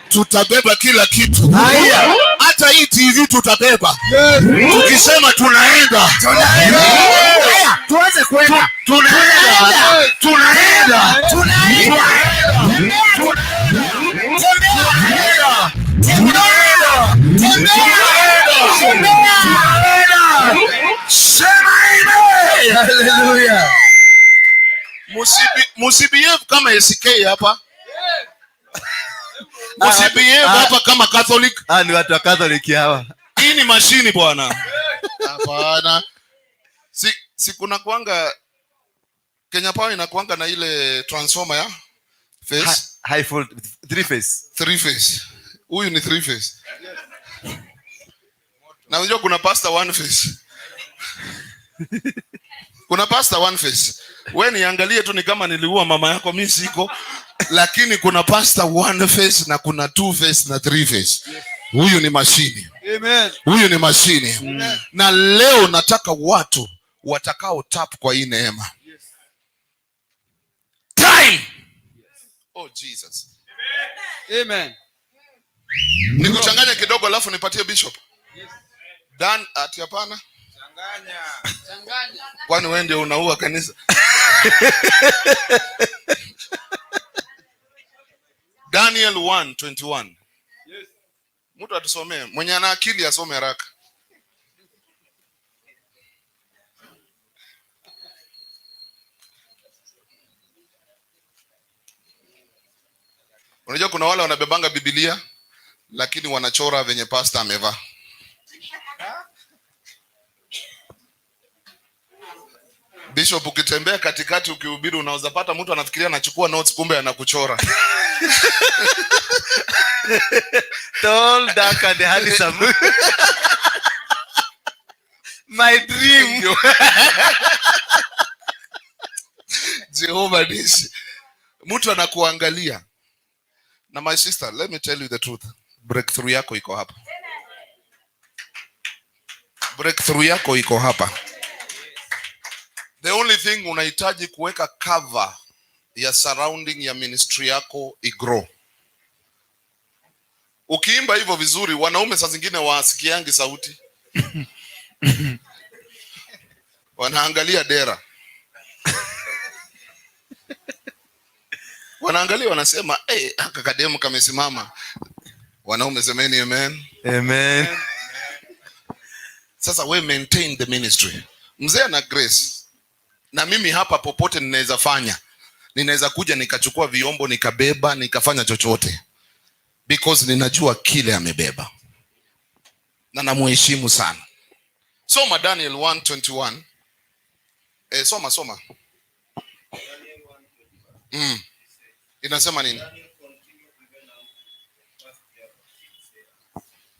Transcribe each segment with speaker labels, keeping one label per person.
Speaker 1: tutabeba kila kitu. Hata hii TV tutabeba. Tukisema tunaenda.
Speaker 2: Tuanze kwenda.
Speaker 1: Tunaenda.
Speaker 2: Hallelujah.
Speaker 1: Musibievu kama SK hapa. Musibievu hapa kama Catholic.
Speaker 2: Ni watu wa Catholic hawa.
Speaker 1: Hii ni mashini bwana. Hapana. Si kuna kuanga Kenya Power inakuanga na ile transformer ya phase
Speaker 2: high volt 3 phase.
Speaker 1: Huyu ni 3 phase. Na unajua kuna pastor 1 phase. Kuna pastor 1 phase. Wewe niangalie tu ni kama niliua mama yako, mimi siko. Lakini kuna pastor 1 phase na kuna 2 phase na 3 phase. Huyu ni mashini.
Speaker 2: Amen.
Speaker 1: Huyu ni mashini. Na leo nataka watu watakao tap kwa hii neema. Time. Oh Jesus.
Speaker 2: Amen.
Speaker 1: Nikuchanganya kidogo alafu nipatie bishop. Dan ati hapana. Changanya. Kwani wewe ndio unaua kanisa? Daniel 1:21. Yes. Mtu atusomee. Mwenye ana akili asome haraka. Unajua kuna wale wanabebanga Biblia lakini wanachora venye pastor amevaa. Bishop ukitembea katikati ukihubiri unaweza pata mtu anafikiria anachukua notes kumbe anakuchora.
Speaker 2: Tall, dark and handsome. My dream.
Speaker 1: Jehovah Nisi. Mtu anakuangalia. Na my sister, let me tell you the truth. Breakthrough yako iko hapa. Breakthrough yako iko hapa. The only thing unahitaji kuweka cover ya surrounding ya ministry yako igrow. Ukiimba hivyo vizuri, wanaume saa zingine wasikiangi sauti. Wanaangalia dera. Wanaangalia wanasema, haka kademu kamesimama. Wanaume semeni amen.
Speaker 2: Amen.
Speaker 1: Sasa we maintain the ministry. Mzee na grace. Na mimi hapa popote ninaweza fanya. Ninaweza kuja nikachukua vyombo nikabeba nikafanya chochote. Because ninajua kile amebeba. Na namuheshimu sana. Soma Daniel 1:21. Soma. Inasema nini?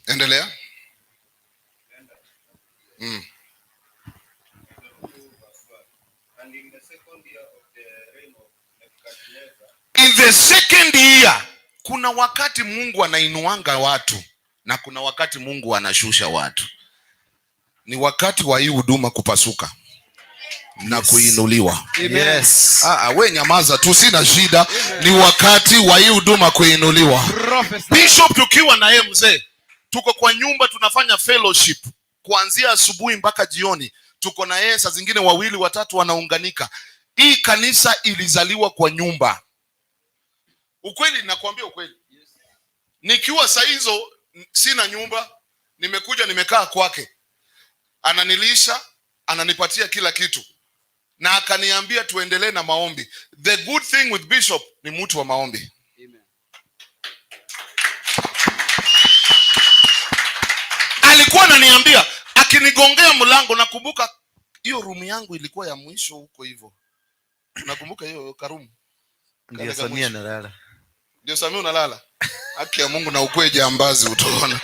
Speaker 1: Endelea. In the second year, kuna wakati Mungu anainuanga watu na kuna wakati Mungu anashusha watu. Ni wakati wa hii huduma kupasuka na kuinuliwa.
Speaker 2: Yes.
Speaker 1: We nyamaza tu, sina shida. Ni wakati wa hii huduma kuinuliwa. Bishop tukiwa na yeye mzee, tuko kwa nyumba tunafanya fellowship kuanzia asubuhi mpaka jioni. Tuko na yeye saa zingine 2 3 wanaunganika. Hii kanisa ilizaliwa kwa nyumba. Ukweli nakwambia ukweli. Nikiwa saa hizo sina nyumba, nimekuja nimekaa kwake. Ananilisha, ananipatia kila kitu. Na akaniambia tuendelee na maombi. The good thing with Bishop ni mtu wa maombi. Amen. Alikuwa ananiambia akinigongea mlango, nakumbuka hiyo room yangu ilikuwa ya mwisho huko hivyo. Nakumbuka hiyo karumu.
Speaker 2: Ndio Samia nalala.
Speaker 1: Ndio Samia unalala. Haki ya Mungu na ukwe jambazi utaona.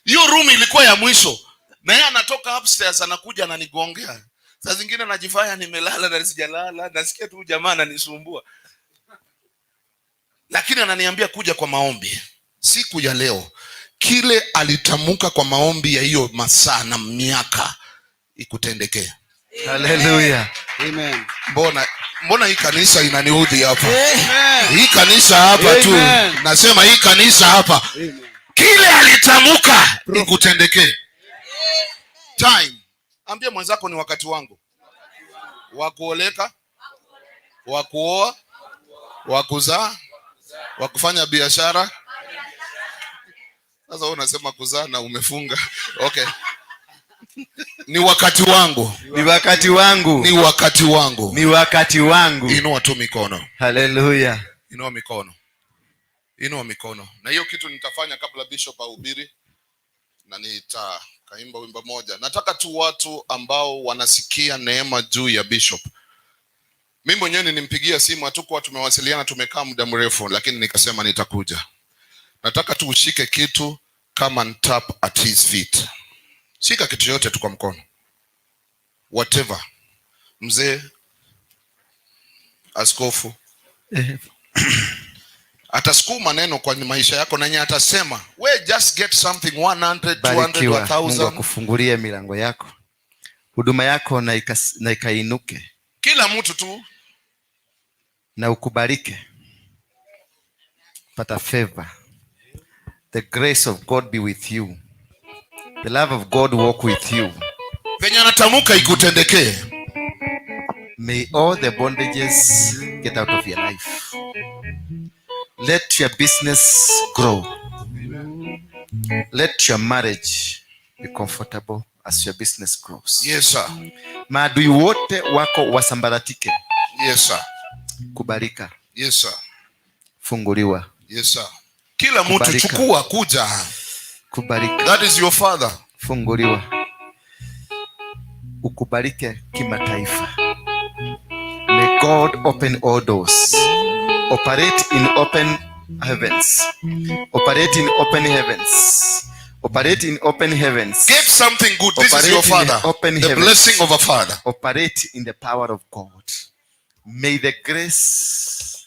Speaker 1: Hiyo room ilikuwa ya mwisho. Na yeye anatoka upstairs anakuja ananigongea. Saa zingine najifanya nimelala na sijalala, nasikia tu jamaa ananisumbua. Lakini ananiambia kuja kwa maombi. Siku ya leo kile alitamuka kwa maombi ya hiyo masaa na miaka ikutendekea.
Speaker 2: Hallelujah. Amen.
Speaker 1: Mbona Mbona hii kanisa inaniudhi hapa? Hii kanisa hapa tu. Nasema hii kanisa hapa. Kile alitamka ikutendekee. Time. Ambia mwenzako ni wakati wangu. Wa kuoleka, wa kuoa, wa kuzaa, wa kufanya biashara. Sasa wewe unasema kuzaa na umefunga. Okay. Ni wakati wangu.
Speaker 2: Ni wakati wangu.
Speaker 1: Ni wakati wangu.
Speaker 2: Ni wakati wangu.
Speaker 1: Inua tu mikono.
Speaker 2: Hallelujah.
Speaker 1: Inua mikono. Inua mikono. Na hiyo kitu nitafanya kabla bishop ahubiri, na nitakaimba wimbo moja. Nataka tu watu ambao wanasikia neema juu ya bishop. Mimi mwenyewe nilimpigia simu, hatukuwa tumewasiliana, tumekaa muda mrefu, lakini nikasema nitakuja. Nataka tu ushike kitu kama tap at his feet. Shika kitu yote tu kwa mkono. Whatever. Mzee, askofu. Atasukuma neno kwa maisha yako, na yeye atasema, we just get something 100, 200, 1000.
Speaker 2: Mungu akufungulie milango yako. Huduma yako na ikainuke.
Speaker 1: Kila mtu tu.
Speaker 2: Na ukubalike. Pata favor. The grace of God be with you. The love of God walk with you.
Speaker 1: Penye anatamuka ikutendekee.
Speaker 2: May all the bondages get out of your life. Let your business grow. Let your marriage be comfortable as your business grows.
Speaker 1: Yes, sir.
Speaker 2: Maadui wote wako wasambaratike.
Speaker 1: Yes, sir.
Speaker 2: Kubarika.
Speaker 1: Yes, sir.
Speaker 2: Funguliwa.
Speaker 1: Yes, sir. Kila mtu chukua kuja.
Speaker 2: Kubarika.
Speaker 1: That is your father.
Speaker 2: Funguliwa. Ukubarike kimataifa. May God open all doors. Operate in open heavens. Operate in open heavens. Operate in open heavens.
Speaker 1: Get something good. This is your father. The blessing of a father.
Speaker 2: Operate in the power of God. May the grace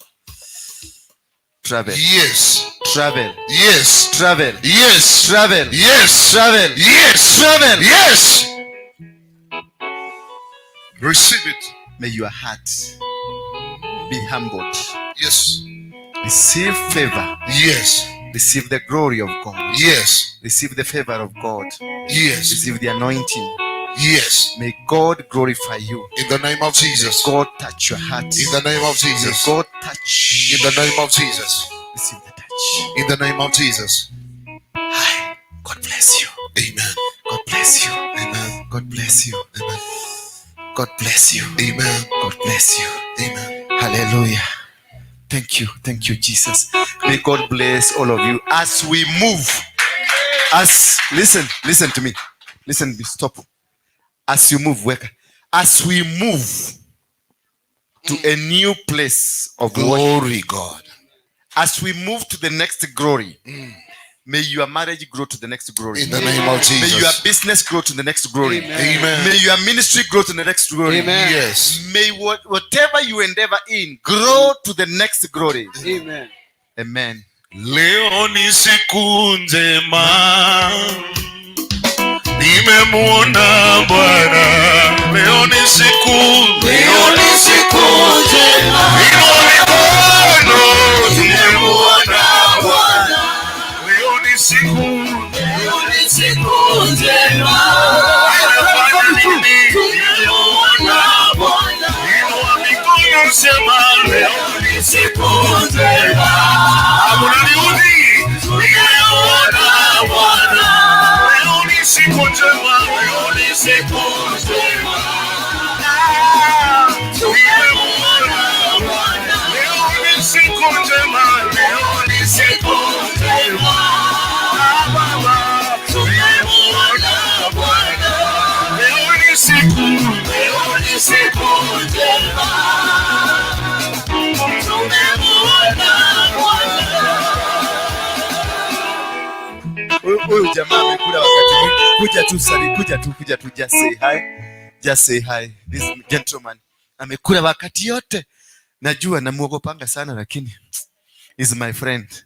Speaker 2: travel.
Speaker 1: Yes.
Speaker 2: Travel.
Speaker 1: Yes.
Speaker 2: Travel.
Speaker 1: Yes.
Speaker 2: Travel.
Speaker 1: Yes.
Speaker 2: Travel.
Speaker 1: Yes.
Speaker 2: Travel.
Speaker 1: Yes. Receive it.
Speaker 2: May your heart be humbled.
Speaker 1: Yes.
Speaker 2: Receive favor.
Speaker 1: Yes.
Speaker 2: Receive the glory of God.
Speaker 1: Yes.
Speaker 2: Receive the favor of God.
Speaker 1: Yes.
Speaker 2: Receive the anointing.
Speaker 1: Yes.
Speaker 2: May God glorify you.
Speaker 1: In the name of Jesus.
Speaker 2: May God touch your heart.
Speaker 1: In the name of Jesus.
Speaker 2: May God touch.
Speaker 1: In the name of Jesus.
Speaker 2: Receive the touch.
Speaker 1: In the name of Jesus.
Speaker 2: Hi. God bless you.
Speaker 1: Amen.
Speaker 2: God bless you.
Speaker 1: Amen.
Speaker 2: God bless you.
Speaker 1: Amen.
Speaker 2: God bless you.
Speaker 1: Amen.
Speaker 2: God bless you.
Speaker 1: Amen.
Speaker 2: Hallelujah. Thank you. Thank you, Jesus. May God bless all of you as we move. Listen to me. Listen, stop. As you move, work. As we move to a new place of
Speaker 1: glory, God.
Speaker 2: As we move to the next glory. May your marriage grow to the next glory.
Speaker 1: In the name of Jesus.
Speaker 2: May your business grow to the next glory.
Speaker 1: Amen.
Speaker 2: May your ministry grow to the next glory.
Speaker 1: Amen. Yes.
Speaker 2: May whatever you endeavor in grow to the next glory.
Speaker 3: Amen.
Speaker 2: Amen.
Speaker 1: Leo ni siku njema, nimemuona Bwana. Leo ni siku njema, nimemuona Bwana. Leo ni siku njema, nimemuona Bwana. Inua mikono sema, leo ni siku njema. Amunaliudi, nimemuona Bwana. Leo ni siku njema, leo ni siku njema. Nimemuona Bwana. Leo ni siku njema, leo ni siku njema. Baba, nimemuona Bwana. Leo ni siku njema.
Speaker 2: Huyu jamaa amekula wakati mwingi. Kuja tu just say hi. Just say hi. This gentleman amekula wakati yote. Najua namuogopanga sana lakini is my friend.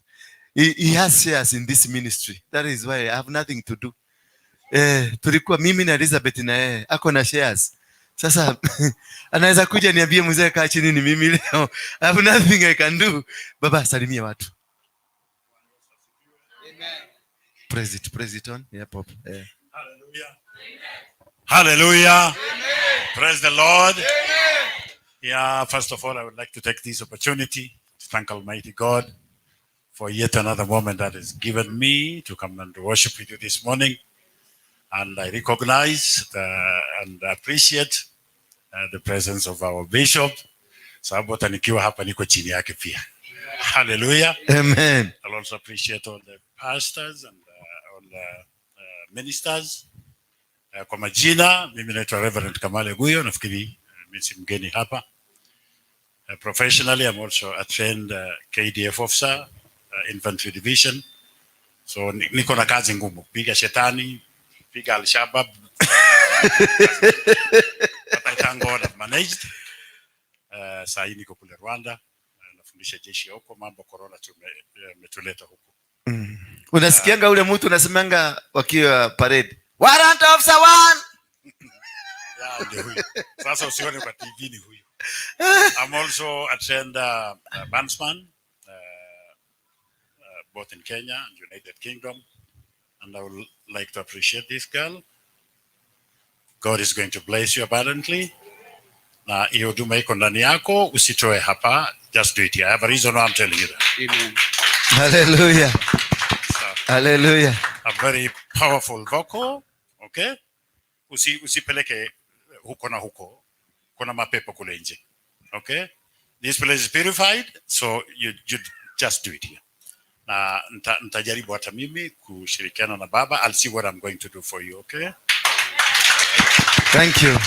Speaker 2: He has shares in this ministry. That is why I have nothing to do. Tulikuwa mimi na Elizabeth na yeye ako na shares. Sasa anaweza kuja niambie mzee kaa chini ni mimi leo. I have nothing I can do. Baba salimia watu. Amen. Praise it on. Yeah, pop. Yeah.
Speaker 3: Hallelujah. Hallelujah. Amen. Praise the Lord. Amen. Yeah, first of all, I would like to take this opportunity to thank Almighty God for yet another moment that is given me to come and worship with you this morning. And I recognize and appreciate the presence of our bishop. Sababu hata nikiwa hapa niko chini yake pia. Hallelujah.
Speaker 2: Amen.
Speaker 3: I'll also appreciate all the pastors and all the ministers. Kwa majina, mimi naitwa Reverend Kamale Guyo, nafikiri mimi si mgeni hapa. Professionally, I'm also a trained KDF officer, infantry division. So niko na kazi ngumu, piga shetani, piga Al-Shabaab. But I thank God I've managed. Saa hii niko kule Rwanda, nafundisha jeshi huko, mambo corona tumetuleta huko.
Speaker 2: Unasikianga ule mtu unasemanga wakiwa parade, warrant officer 1.
Speaker 3: Yeah, ndio huyo. Sasa usione kwa TV ni huyo. I'm also a trained bandsman, both in Kenya and United Kingdom, and I would like to appreciate this girl. God is going to bless you abundantly. Na hiyo huduma iko ndani yako, usitoe hapa, just do it here. I have a reason why I'm telling you that. Amen.
Speaker 2: Hallelujah. Hallelujah.
Speaker 3: A very powerful vocal, okay? Usipeleke huko na huko. Kuna mapepo kule nje. Okay? This place is purified, so you just do it here. Na nitajaribu hata mimi kushirikiana na baba. I'll see what I'm going to do for you, okay?
Speaker 2: Thank you.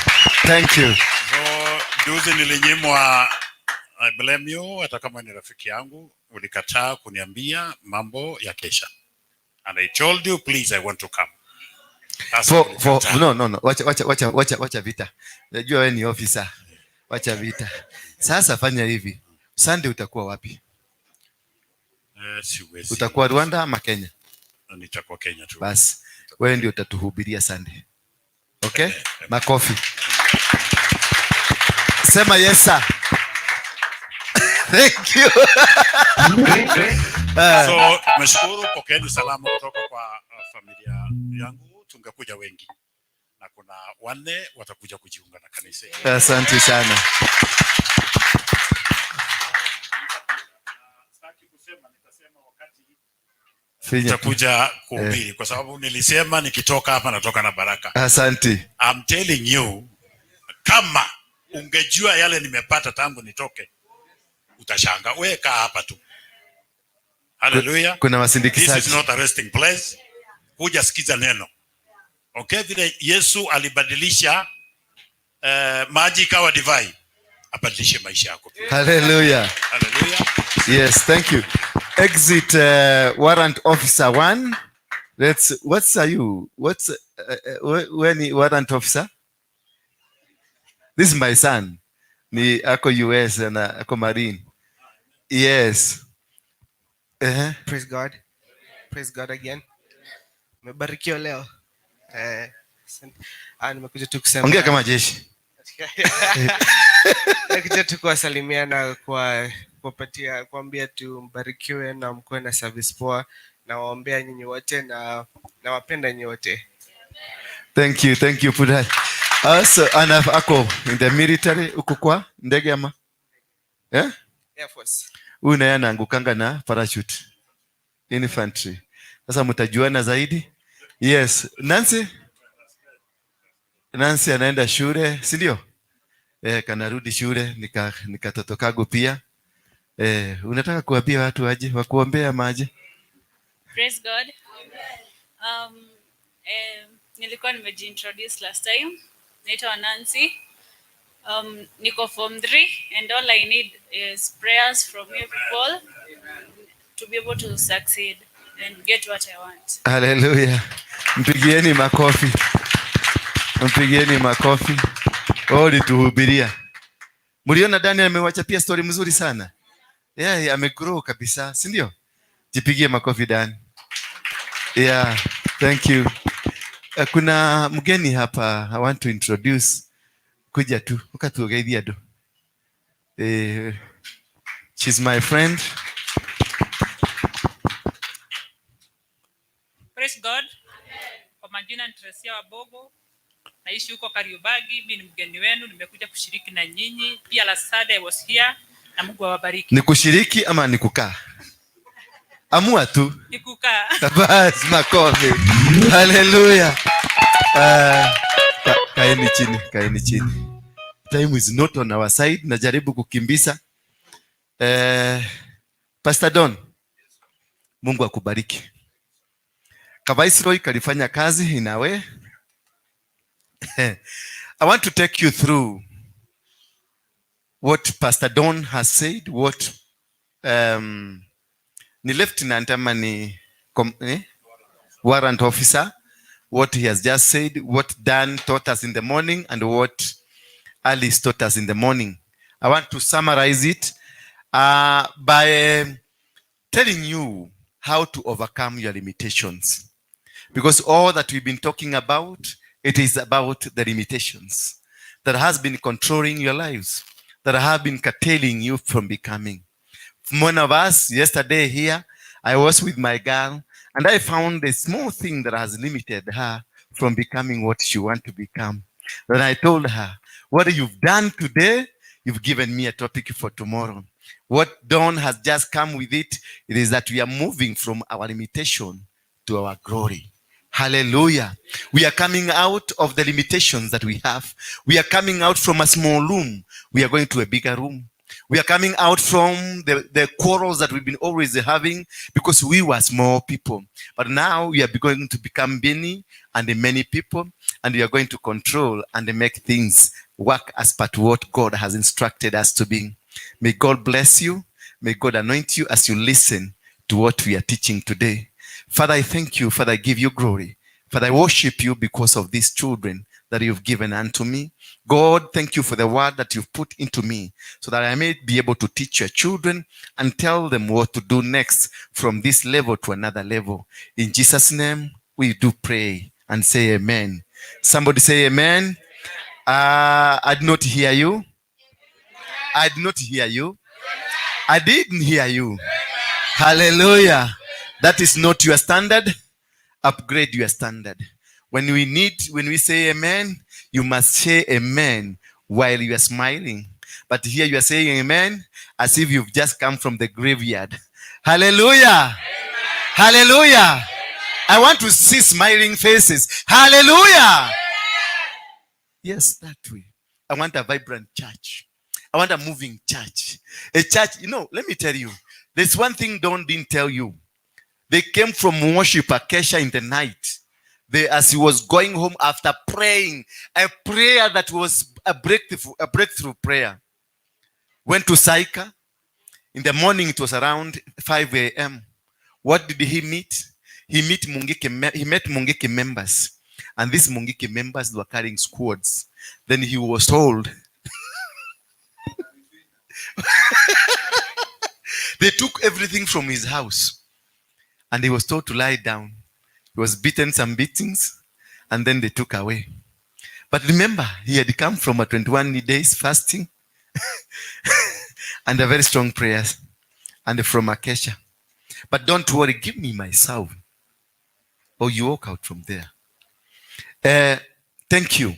Speaker 2: Thank you.
Speaker 3: So, juzi nilinyimwa, I blame you, hata kama ni rafiki yangu, ulikataa kuniambia mambo ya kesha. And I told you, please, I want to come.
Speaker 2: No. Wacha vita. Najua wewe ni officer. Wacha vita. Sasa fanya hivi. Sunday utakuwa wapi?
Speaker 3: Siwezi.
Speaker 2: Utakuwa Rwanda ama Kenya?
Speaker 3: Nitakuwa Kenya tu.
Speaker 2: Basi, wewe ndio utatuhubiria Sunday. Okay? Makofi. Sema yes sir. Thank you.
Speaker 3: So, mshukuru, pokeeni salamu kutoka kwa familia yangu. Tungekuja wengi. Na kuna 4 watakuja kujiunga na kanisa.
Speaker 2: Asante sana.
Speaker 3: Sitaki kusema, nitasema wakati nitakuja kuhubiri kwa sababu nilisema nikitoka hapa natoka na baraka.
Speaker 2: Asante.
Speaker 3: I'm telling you, kama ungejua yale nimepata tangu nitoke, utashangaa. Wewe kaa hapa tu. Hallelujah.
Speaker 2: Kuna wasindikizaji.
Speaker 3: This is not a resting place. Kuja sikiza neno. Okay, vile Yesu alibadilisha maji kawa divai, abadilishe maisha yako.
Speaker 2: Hallelujah.
Speaker 3: Hallelujah.
Speaker 2: Yes, thank you. Exit warrant officer 1. What's are you? When warrant officer? This is my son. Ni ako US na ako Marine. Yes.
Speaker 4: Praise God. Praise God again. Mebarikiwa leo. Nimekuja tu kusema.
Speaker 2: Ongea kama jeshi.
Speaker 4: Nimekuja tu kuwasalimia na kuwapatia kuambia tu mbarikiwe na mkuwe na service poa, na waombea nyinyi wote na wapenda nyinyi wote.
Speaker 2: Thank you for that. Also ako in the military uko kwa ndege ama? Yeah?
Speaker 4: Air Force.
Speaker 2: Huyu naye anaangukanga na parachute. Infantry. Sasa mtajuana zaidi? Yes. Nancy anaenda shule, si ndio? Kanarudi shule, nikatoto kago pia. Unataka kuambia watu aje, wakuombea maji?
Speaker 5: Praise God. Nilikuwa nimejiintroduce last time. Naitwa Nancy. Niko form 3 and all I need is prayers from you people to be able to succeed and get what I want.
Speaker 2: Hallelujah. Mpigieni makofi. Lituhubiria. Mliona Daniel amewacha pia story mzuri sana. Yeah, amegrow kabisa, si ndio? Jipigie makofi Dan. Yeah, thank you. Kuna mgeni hapa I want to introduce. Kuja tu, ukatugeithia ndo. She's my friend.
Speaker 6: Praise God. Kwa majina ni Teresia Wabogo. Naishi huko Kariobagi. Mimi ni mgeni wenu, nimekuja kushiriki na nyinyi. Pia last Saturday I was here. Na Mungu awabariki.
Speaker 2: Ni kushiriki ama ni kukaa? Amua tu.
Speaker 6: Ni kukaa.
Speaker 2: Basi makofi. Hallelujah. Kaeni chini, kaeni chini. Time is not on our side. Najaribu kukimbisa. Pastor Don, Mungu akubariki. Kavaisroi kalifanya kazi in a way. I want to take you through what Pastor Don has said, what ni lieutenant ama ni warrant officer, what he has just said, what Dan taught us in the morning, and what Alice taught us in the morning. I want to summarize it by telling you how to overcome your limitations. Because all that we've been talking about, it is about the limitations that has been controlling your lives, that have been curtailing you from becoming. One of us, yesterday here, I was with my girl, and I found a small thing that has limited her from becoming what she wants to become. Then I told her, what you've done today, you've given me a topic for tomorrow. What Dawn has just come with it is that we are moving from our limitation to our glory. Hallelujah. We are coming out of the limitations that we have. We are coming out from a small room. We are going to a bigger room. We are coming out from the quarrels that we've been always having because we were small people. But now we are going to become many people, and we are going to control and make things work as per what God has instructed us to be. May God bless you. May God anoint you as you listen to what we are teaching today. Father, I thank you. Father, I give you glory. Father, I worship you because of these children that you've given unto me. God, thank you for the word that you've put into me so that I may be able to teach your children and tell them what to do next from this level to another level. In Jesus' name, we do pray and say amen. Somebody say amen. I did not hear you. I did not hear you. I didn't hear you. Hallelujah. That is not your standard. Upgrade your standard. When we say amen, you must say amen while you are smiling. But here you are saying amen as if you've just come from the graveyard. Hallelujah. Amen. Hallelujah. Amen. I want to see smiling faces. Hallelujah. Amen. Yes, that way. I want a vibrant church. I want a moving church. A church, let me tell you, there's one thing Don didn't tell you. They came from worship Acacia in the night. As he was going home after praying, a prayer that was a breakthrough prayer. Went to Saika. In the morning, it was around 5 a.m. What did he meet? He met Mungiki members. And these Mungiki members were carrying squads. Then he was told, they took everything from his house. And he was told to lie down. He was beaten some beatings, and then they took away. But remember, he had come from a 21 days fasting and a very strong prayers, and from Acacia. But don't worry, give me my soul, or you walk out from there. Thank you.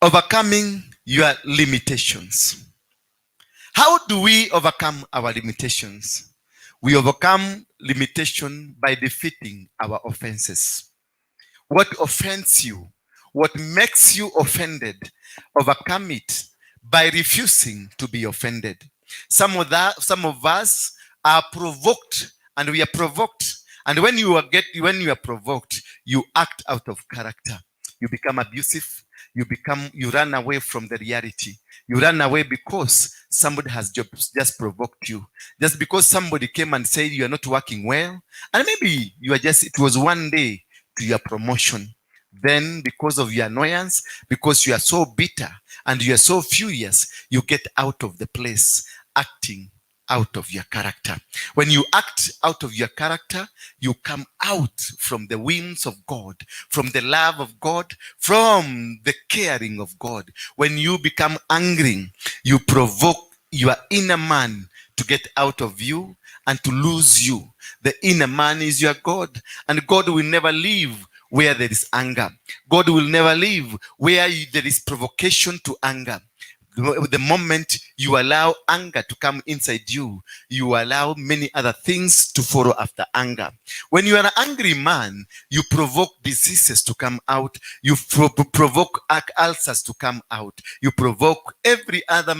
Speaker 2: Overcoming your limitations. How do we overcome our limitations? We overcome limitation by defeating our offenses. What offends you? What makes you offended? Overcome it by refusing to be offended. Some of us are provoked, and we are provoked. And when you are provoked, you act out of character. You become abusive. You run away from the reality. You run away because somebody has just provoked you. Just because somebody came and said you are not working well. And maybe it was one day to your promotion. Then because of your annoyance, because you are so bitter and you are so furious, you get out of the place acting out of your character. When you act out of your character, you come out from the whims of God, from the love of God, from the caring of God. When you become angry, you provoke your inner man to get out of you and to lose you. The inner man is your God, and God will never leave where there is anger. God will never leave where there is provocation to anger. The moment you allow anger to come inside you, you allow many other things to follow after anger. When you are an angry man, you provoke diseases to come out. You provoke ulcers to come out. You provoke every other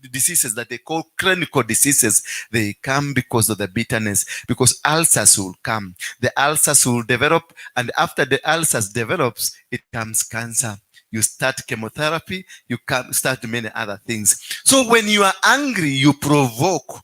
Speaker 2: diseases that they call clinical diseases. They come because of the bitterness, because ulcers will come. The ulcers will develop, and after the ulcers develops, it comes cancer. You start chemotherapy, you can start many other things. So when you are angry, you provoke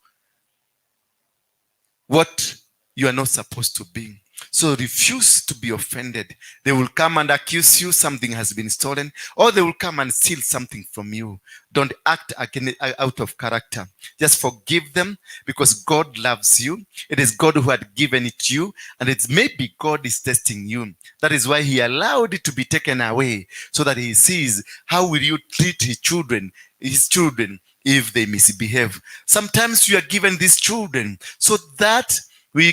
Speaker 2: what you are not supposed to be. So refuse to be offended. They will come and accuse you something has been stolen, or they will come and steal something from you. Don't act again out of character. Just forgive them, because God loves you. It is God who had given it to you, and it's maybe God is testing you. That is why he allowed it to be taken away, so that he sees how will you treat his children if they misbehave. Sometimes you are given these children so that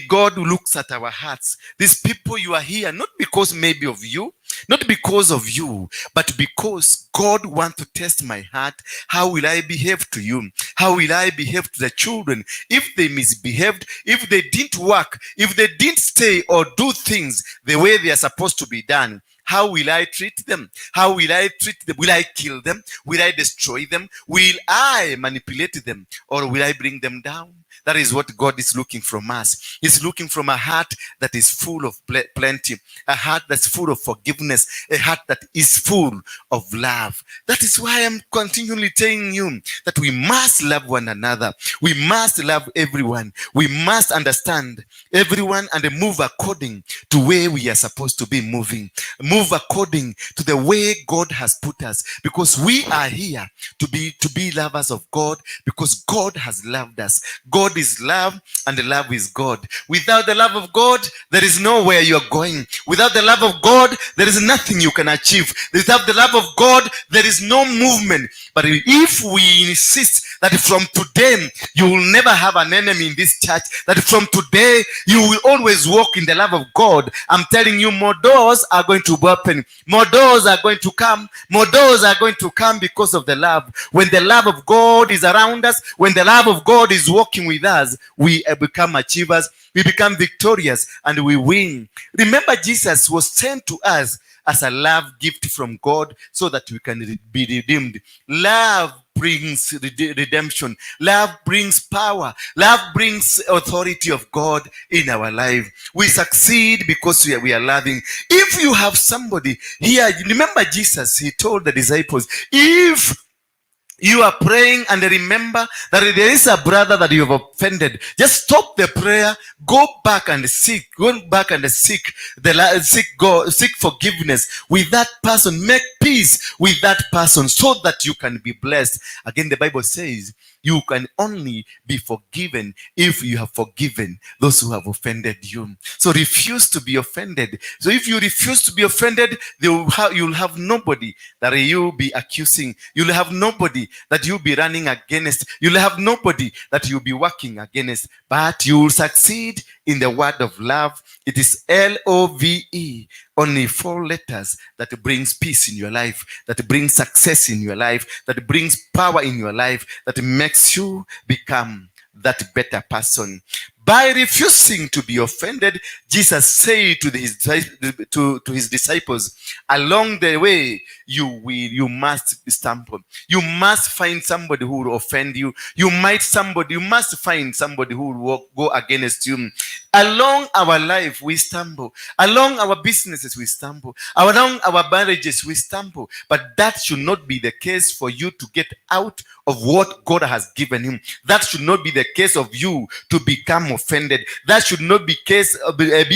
Speaker 2: God looks at our hearts. These people, you are here not because maybe of you, not because of you, but because God wants to test my heart. How will I behave to you? How will I behave to the children? If they misbehaved, if they didn't work, if they didn't stay or do things the way they are supposed to be done, how will I treat them? How will I treat them? Will I kill them? Will I destroy them? Will I manipulate them? Or will I bring them down? That is what God is looking from us. He's looking from a heart that is full of plenty, a heart that's full of forgiveness, a heart that is full of love. That is why I'm continually telling you that we must love one another. We must love everyone. We must understand everyone and move according to where we are supposed to be moving. Move according to the way God has put us, because we are here to be lovers of God, because God has loved us. God is love, and the love is God. Without the love of God, there is nowhere you're going. Without the love of God, there is nothing you can achieve. Without the love of God, there is no movement. But if we insist that from today you will never have an enemy in this church, that from today you will always walk in the love of God, I'm telling you, more doors are going to open. More doors are going to come. More doors are going to come because of the love. When the love of God is around us, when the love of God is walking with us, we become achievers, we become victorious, and we win. Remember, Jesus was sent to us as a love gift from God so that we can be redeemed. Love brings redemption. Love brings power. Love brings authority of God in our life. We succeed because we are loving. If you have somebody here, remember Jesus, he told the disciples, if you are praying and remember that there is a brother that you have offended, just stop the prayer, go back and seek forgiveness with that person, make peace with that person so that you can be blessed. Again, the Bible says you can only be forgiven if you have forgiven those who have offended you. So refuse to be offended. So if you refuse to be offended, you'll have nobody that you'll be accusing. You'll have nobody that you'll be running against. You'll have nobody that you'll be working against. But you will succeed in the word of love. It is LOVE. Only 4 letters that brings peace in your life, that brings success in your life, that brings power in your life, that makes you become that better person. By refusing to be offended, Jesus said to his disciples, along the way, you must stumble. You must find somebody who will offend you. You must find somebody who will go against you. Along our life, we stumble. Along our businesses, we stumble. Along our marriages, we stumble. But that should not be the case for you to get out of what God has given him. That should not be the case of you to become offended. That should not be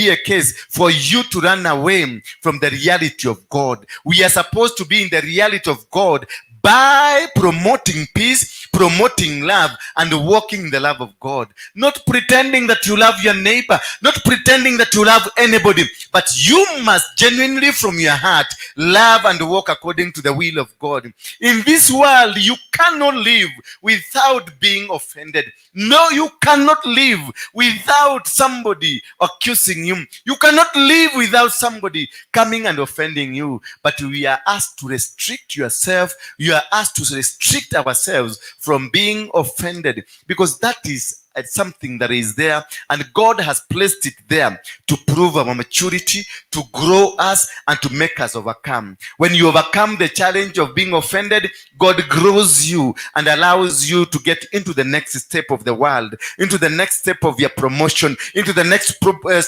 Speaker 2: a case for you to run away from the reality of God. We are supposed to be in the reality of God by promoting peace, promoting love and walking in the love of God. Not pretending that you love your neighbor, not pretending that you love anybody, but you must genuinely from your heart love and walk according to the will of God. In this world, you cannot live without being offended. No, you cannot live without somebody accusing you. You cannot live without somebody coming and offending you. But we are asked to restrict yourself. You are asked to restrict ourselves from being offended, because that is something that is there, and God has placed it there to prove our maturity, to grow us, and to make us overcome. When you overcome the challenge of being offended, God grows you and allows you to get into the next step of the world, into the next step of your promotion, into the next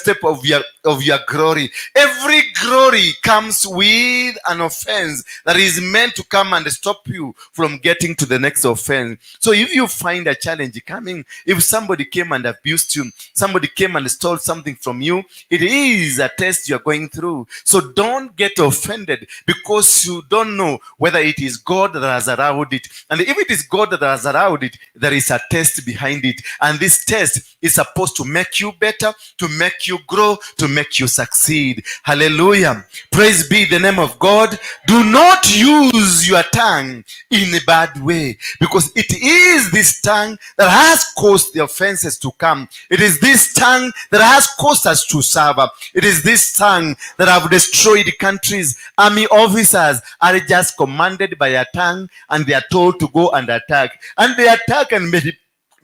Speaker 2: step of your glory. Every glory comes with an offense that is meant to come and stop you from getting to the next offense. So if you find a challenge coming, if somebody came and abused you, somebody came and stole something from you, it is a test you're going through. So don't get offended because you don't know whether it is God that has allowed it. And if it is God that has allowed it, there is a test behind it. And this test is supposed to make you better, to make you grow, to make you succeed. Hallelujah. Praise be the name of God. Do not use your tongue in a bad way, because it is this tongue that has caused the offenses to come. It is this tongue that has caused us to suffer. It is this tongue that have destroyed countries. Army officers are just commanded by a tongue, and they are told to go and attack. And they attack, and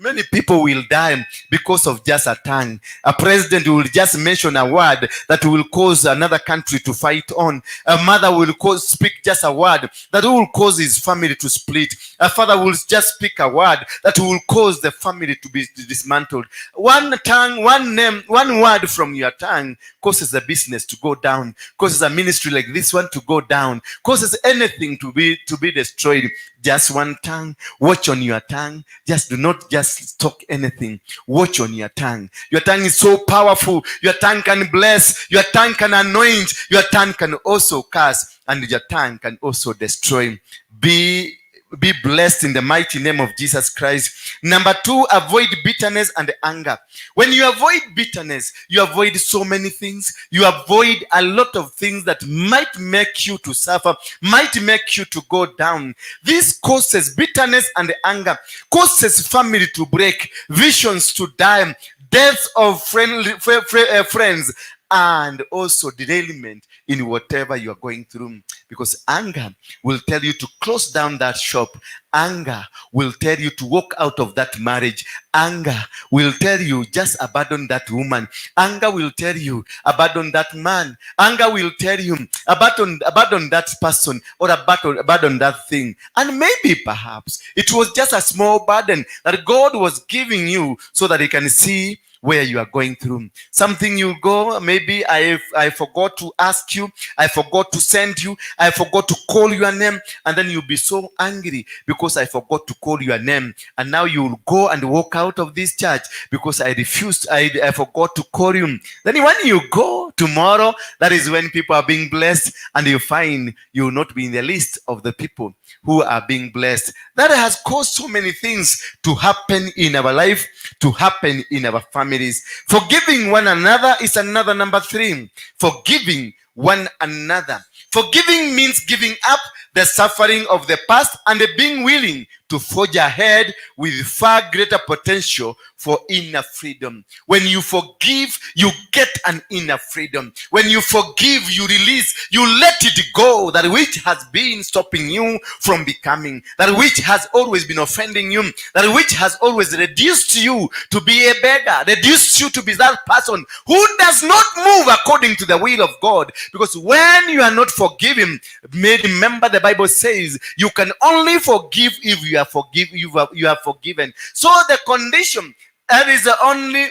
Speaker 2: many people will die because of just a tongue. A president will just mention a word that will cause another country to fight on. A mother will speak just a word that will cause his family to split. A father will just speak a word that will cause the family to be dismantled. One tongue, one name, one word from your tongue causes a business to go down, causes a ministry like this one to go down, causes anything to be destroyed. Just one tongue. Watch on your tongue. Just do not just talk anything. Watch on your tongue. Your tongue is so powerful. Your tongue can bless. Your tongue can anoint. Your tongue can also curse. And your tongue can also destroy. Be blessed in the mighty name of Jesus Christ. Number 2, avoid bitterness and anger. When you avoid bitterness, you avoid so many things. You avoid a lot of things that might make you to suffer, might make you to go down. This causes bitterness and anger, causes family to break, visions to die, deaths of friends, and also derailment in whatever you are going through. Because anger will tell you to close down that shop. Anger will tell you to walk out of that marriage. Anger will tell you just abandon that woman. Anger will tell you abandon that man. Anger will tell you abandon that person, or abandon that thing. And maybe perhaps it was just a small burden that God was giving you so that He can see where you are going through. Something you go, maybe I forgot to ask you, I forgot to send you, I forgot to call your name, and then you'll be so angry because I forgot to call your name. And now you'll go and walk out of this church because I forgot to call you. Then when you go tomorrow, that is when people are being blessed, and you find you will not be in the list of the people who are being blessed. That has caused so many things to happen in our life, to happen in our families. Forgiving one another is another number 3. Forgiving one another. Forgiving means giving up the suffering of the past and being willing to forge ahead with far greater potential for inner freedom. When you forgive, you get an inner freedom. When you forgive, you release, you let it go, that which has been stopping you from becoming, that which has always been offending you, that which has always reduced you to be a beggar, reduced you to be that person who does not move according to the will of God. Because when you are not forgiving, remember the Bible says you can only forgive if you are forgiven. So the condition, that is the only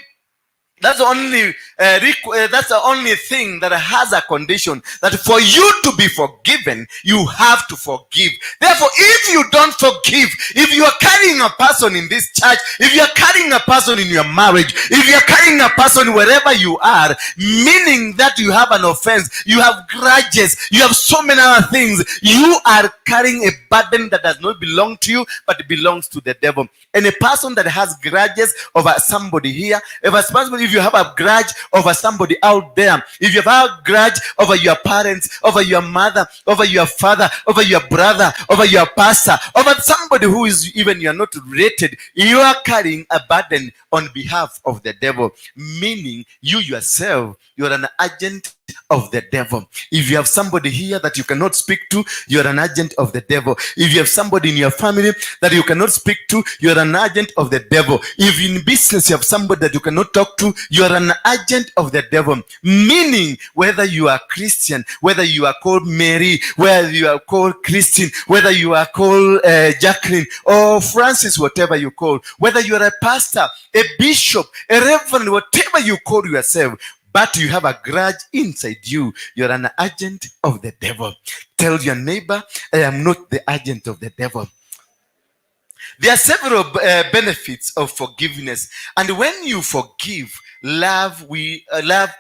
Speaker 2: That's that's the only thing that has a condition, that for you to be forgiven, you have to forgive. Therefore, if you don't forgive, if you are carrying a person in this church, if you are carrying a person in your marriage, if you are carrying a person wherever you are, meaning that you have an offense, you have grudges, you have so many other things, you are carrying a burden that does not belong to you, but it belongs to the devil. And a person that has grudges over somebody here, if you have a grudge over somebody out there, if you have a grudge over your parents, over your mother, over your father, over your brother, over your pastor, over somebody who is even you are not related, you are carrying a burden on behalf of the devil, meaning you yourself, you are an agent of the devil. If you have somebody here that you cannot speak to, you are an agent of the devil. If you have somebody in your family that you cannot speak to, you are an agent of the devil. If in business you have somebody that you cannot talk to, you are an agent of the devil. Meaning, whether you are Christian, whether you are called Mary, whether you are called Christine, whether you are called Jacqueline or Francis, whatever you call, whether you are a pastor, a bishop, a reverend, whatever you call yourself, but you have a grudge inside you, you're an agent of the devil. Tell your neighbor, I am not the agent of the devil. There are several benefits of forgiveness, and when you forgive, love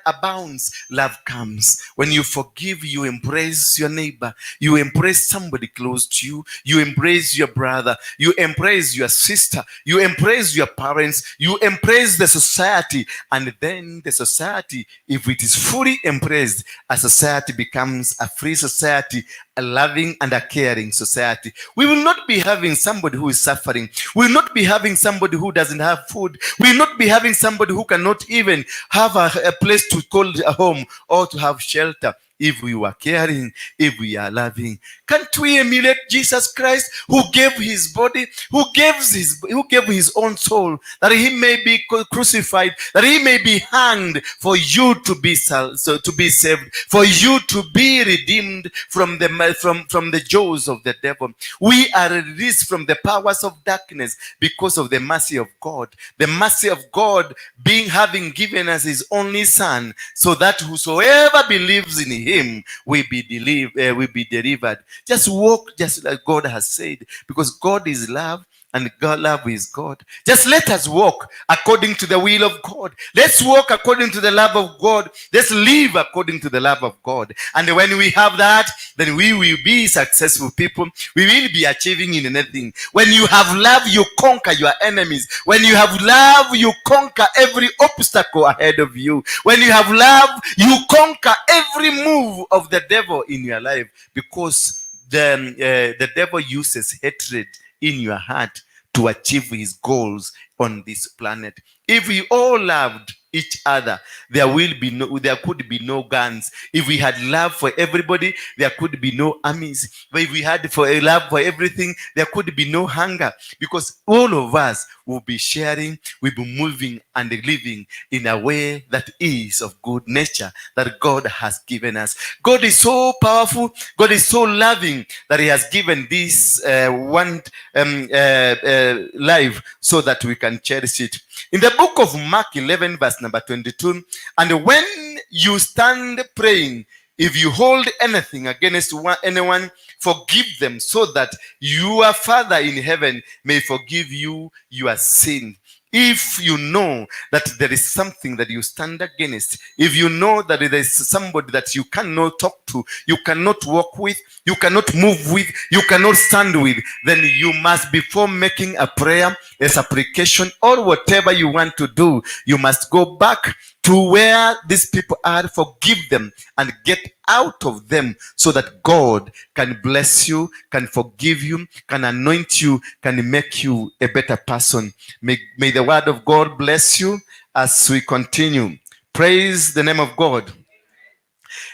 Speaker 2: abounds, love comes. When you forgive, you embrace your neighbor, you embrace somebody close to you, you embrace your brother, you embrace your sister, you embrace your parents, you embrace the society, and then the society, if it is fully embraced, a society becomes a free society, a loving and a caring society. We will not be having somebody who is suffering. We will not be having somebody who doesn't have food. We will not be having somebody who cannot even have a place to call a home or to have shelter. If we were caring, if we are loving, can't we emulate Jesus Christ, who gave his body, who gave his own soul, that he may be crucified, that he may be hanged for you to be saved, for you to be redeemed from the jaws of the devil. We are released from the powers of darkness because of the mercy of God. The mercy of God having given us his only Son, so that whosoever believes in him will be delivered. Just walk just like God has said, because God is love and love is God. Just let us walk according to the will of God. Let's walk according to the love of God. Let's live according to the love of God. And when we have that, then we will be successful people. We will be achieving in anything. When you have love, you conquer your enemies. When you have love, you conquer every obstacle ahead of you. When you have love, you conquer every move of the devil in your life, because the devil uses hatred in your heart to achieve his goals on this planet. If we all loved each other, there could be no guns. If we had love for everybody, there could be no armies. But if we had love for everything, there could be no hunger, because all of us will be sharing, we'll be moving and living in a way that is of good nature that God has given us. God is so powerful, God is so loving, that he has given this life so that we can cherish it. In the book of Mark 11 verse number 22, and when you stand praying, if you hold anything against anyone, forgive them, so that your Father in heaven may forgive you your sin. If you know that there is something that you stand against, if you know that there is somebody that you cannot talk to, you cannot walk with, you cannot move with, you cannot stand with, then you must, before making a prayer, a supplication, or whatever you want to do, you must go back to where these people are, forgive them, and get out of them, so that God can bless you, can forgive you, can anoint you, can make you a better person. May the word of God bless you as we continue. Praise the name of God.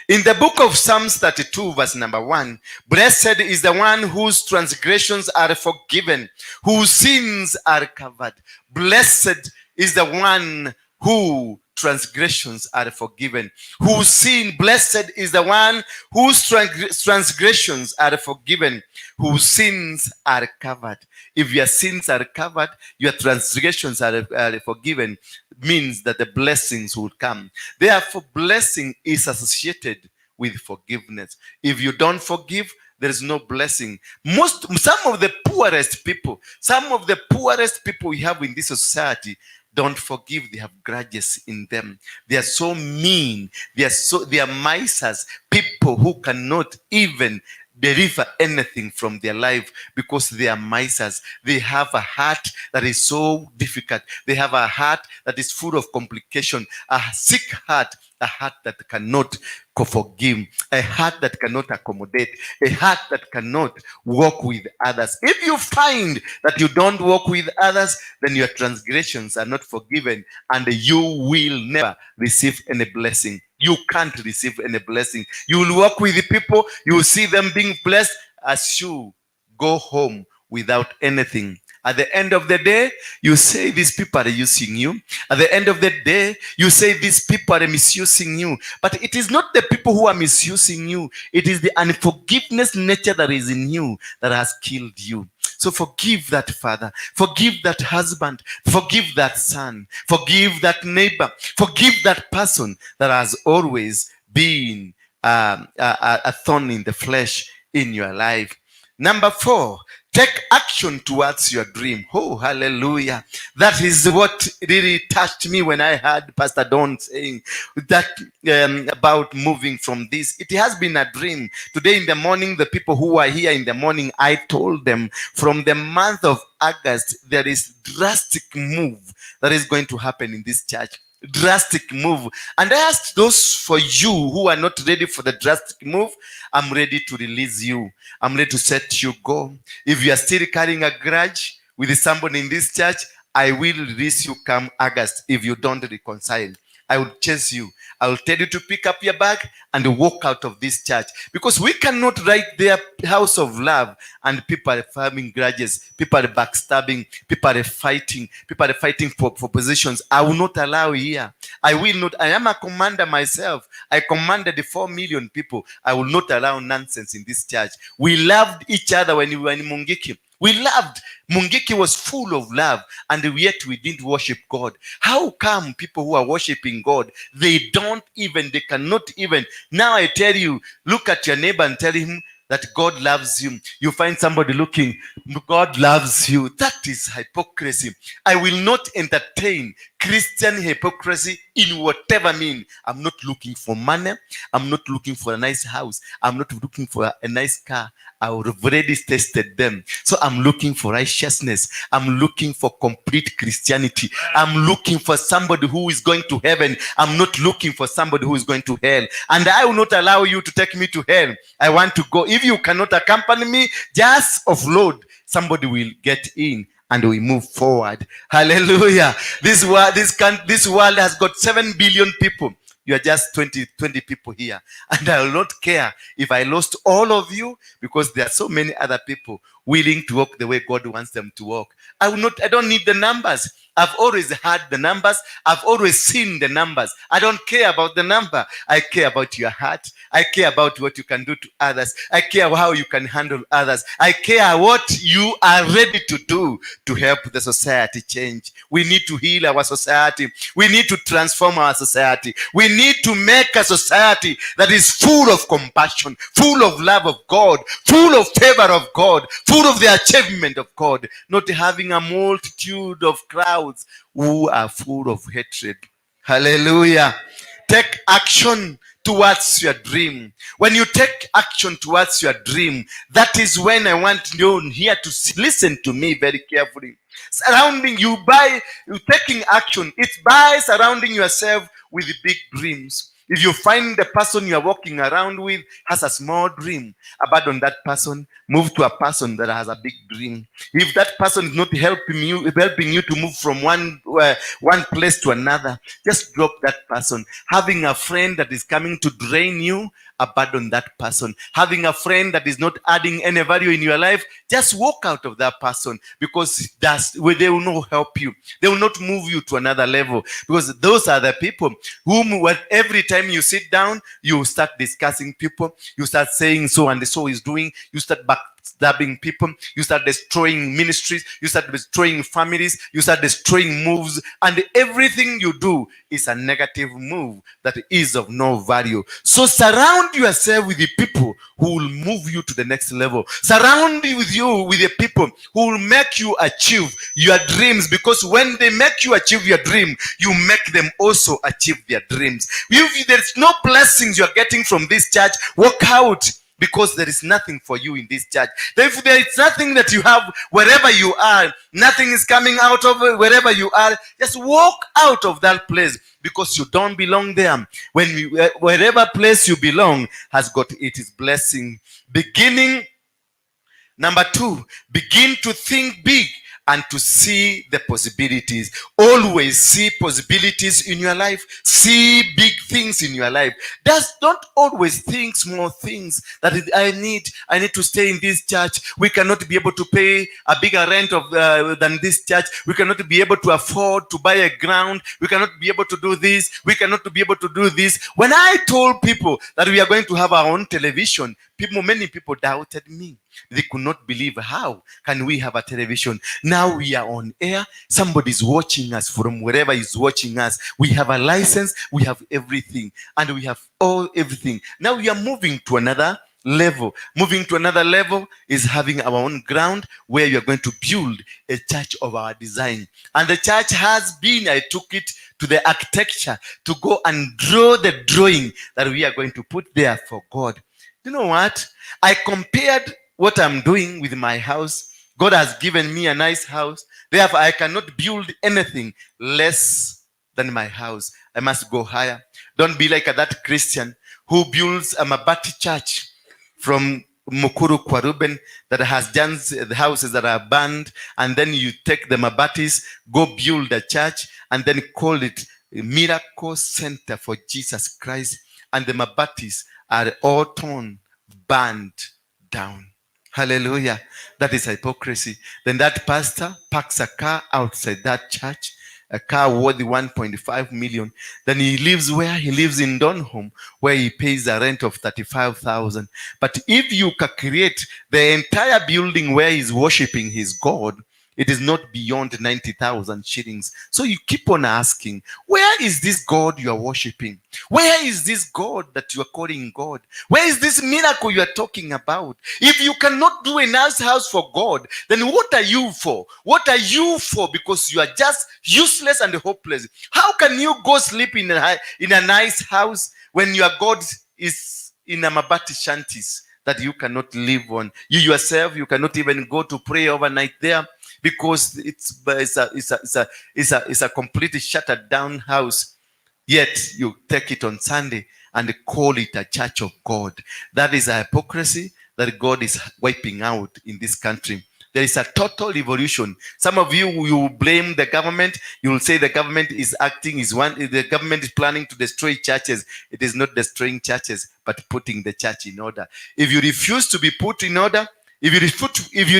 Speaker 2: In the book of Psalms 32 verse number 1, blessed is the one whose transgressions are forgiven, whose sins are covered. Blessed is the one who transgressions are forgiven. Whose sin, blessed is the one whose transgressions are forgiven, whose sins are covered. If your sins are covered, your transgressions are forgiven, means that the blessings will come. Therefore, blessing is associated with forgiveness. If you don't forgive, there is no blessing. Some of the poorest people we have in this society don't forgive. They have grudges in them. They are so mean. They are misers. People who cannot even deliver anything from their life because they are misers. They have a heart that is so difficult. They have a heart that is full of complication. A sick heart, a heart that cannot forgive, a heart that cannot accommodate, a heart that cannot walk with others. If you find that you don't walk with others, then your transgressions are not forgiven and you will never receive any blessing. You can't receive any blessing. You will walk with the people, you will see them being blessed as you go home without anything. At the end of the day, you say these people are using you. At the end of the day, you say these people are misusing you. But it is not the people who are misusing you. It is the unforgiveness nature that is in you that has killed you. So forgive that father. Forgive that husband. Forgive that son. Forgive that neighbor. Forgive that person that has always been a thorn in the flesh in your life. Number 4, take action towards your dream. Oh, hallelujah. That is what really touched me when I heard Pastor Don saying that about moving from this. It has been a dream. Today in the morning, the people who are here in the morning, I told them from the month of August, there is drastic move that is going to happen in this church. Drastic move. And I asked those for you who are not ready for the drastic move, I'm ready to release you. I'm ready to set you go. If you are still carrying a grudge with somebody in this church, I will release you come August if you don't reconcile. I will chase you. I will tell you to pick up your bag and walk out of this church. Because we cannot write their house of love and people are having grudges. People are backstabbing. People are fighting. People are fighting for positions. I will not allow here. I will not. I am a commander myself. I commanded 4 million people. I will not allow nonsense in this church. We loved each other when we were in Mungiki. We loved. Mungiki was full of love, and yet we didn't worship God. How come people who are worshiping God, they cannot even. Now I tell you, look at your neighbor and tell him that God loves you. You find somebody looking, God loves you. That is hypocrisy. I will not entertain Christian hypocrisy in whatever mean. I'm not looking for money. I'm not looking for a nice house. I'm not looking for a nice car. I would have already tested them. So I'm looking for righteousness. I'm looking for complete Christianity. I'm looking for somebody who is going to heaven. I'm not looking for somebody who is going to hell. And I will not allow you to take me to hell. I want to go. If you cannot accompany me, just offload. Somebody will get in and we move forward. Hallelujah. This world has got 7 billion people. You are just 20 people here. And I will not care if I lost all of you, because there are so many other people willing to walk the way God wants them to walk. I don't need the numbers. I've always had the numbers. I've always seen the numbers. I don't care about the number. I care about your heart. I care about what you can do to others. I care how you can handle others. I care what you are ready to do to help the society change. We need to heal our society. We need to transform our society. We need to make a society that is full of compassion, full of love of God, full of favor of God, full of the achievement of God, not having a multitude of crowds who are full of hatred. Hallelujah. Take action towards your dream. When you take action towards your dream, that is when I want you here to listen to me very carefully. Surrounding you by you taking action, it's by surrounding yourself with big dreams. If you find the person you are walking around with has a small dream, abandon that person, move to a person that has a big dream. If that person is not helping you to move from one place to another, just drop that person. Having a friend that is coming to drain you abandon that person. Having a friend that is not adding any value in your life, just walk out of that person, because they will not help you. They will not move you to another level, because those are the people whom every time you sit down, you start discussing people, you start saying so and so is doing, you start backstabbing people, you start destroying ministries, you start destroying families, you start destroying moves, and everything you do is a negative move that is of no value. So surround yourself with the people who will move you to the next level. Surround you with the people who will make you achieve your dreams, because when they make you achieve your dream, you make them also achieve their dreams. If there's no blessings you're getting from this church, walk out, because there is nothing for you in this church. If there is nothing that you have wherever you are, nothing is coming out of it wherever you are, just walk out of that place, because you don't belong there. Wherever place you belong has got its blessing. Number 2, begin to think big and to see the possibilities. Always see possibilities in your life. See big things in your life. Just don't always think small things that I need to stay in this church. We cannot be able to pay a bigger rent than this church. We cannot be able to afford to buy a ground. We cannot be able to do this. We cannot be able to do this. When I told people that we are going to have our own television, many people doubted me. They could not believe, how can we have a television? Now we are on air. Somebody's watching us from wherever is watching us. We have a license. We have everything. And we have everything. Now we are moving to another level. Moving to another level is having our own ground where we are going to build a church of our design. And the church has been, I took it to the architecture to go and draw the drawing that we are going to put there for God. You know what? I compared what I'm doing with my house. God has given me a nice house. Therefore, I cannot build anything less than my house. I must go higher. Don't be like that Christian who builds a Mabati church from Mukuru kwa Ruben that has the houses that are burned, and then you take the Mabatis, go build a church, and then call it Miracle Center for Jesus Christ, and the Mabatis are all torn, burned down. Hallelujah. That is hypocrisy. Then that pastor parks a car outside that church, a car worth 1.5 million. Then he lives where? He lives in Donholm, where he pays a rent of 35,000. But if you calculate the entire building where he's worshiping his God, it is not beyond 90,000 shillings. So you keep on asking, where is this God you are worshiping? Where is this God that you are calling God? Where is this miracle you are talking about? If you cannot do a nice house for God, then what are you for? What are you for? Because you are just useless and hopeless. How can you go sleep in a nice house when your God is in a Mabati shanties that you cannot live on? You yourself, you cannot even go to pray overnight there, because it's a completely shuttered down house. Yet you take it on Sunday and call it a church of God. That is a hypocrisy that God is wiping out in this country. There is a total revolution. Some of you will blame the government. You will say the government is the government is planning to destroy churches. It is not destroying churches, but putting the church in order. If you refuse to be put in order, if you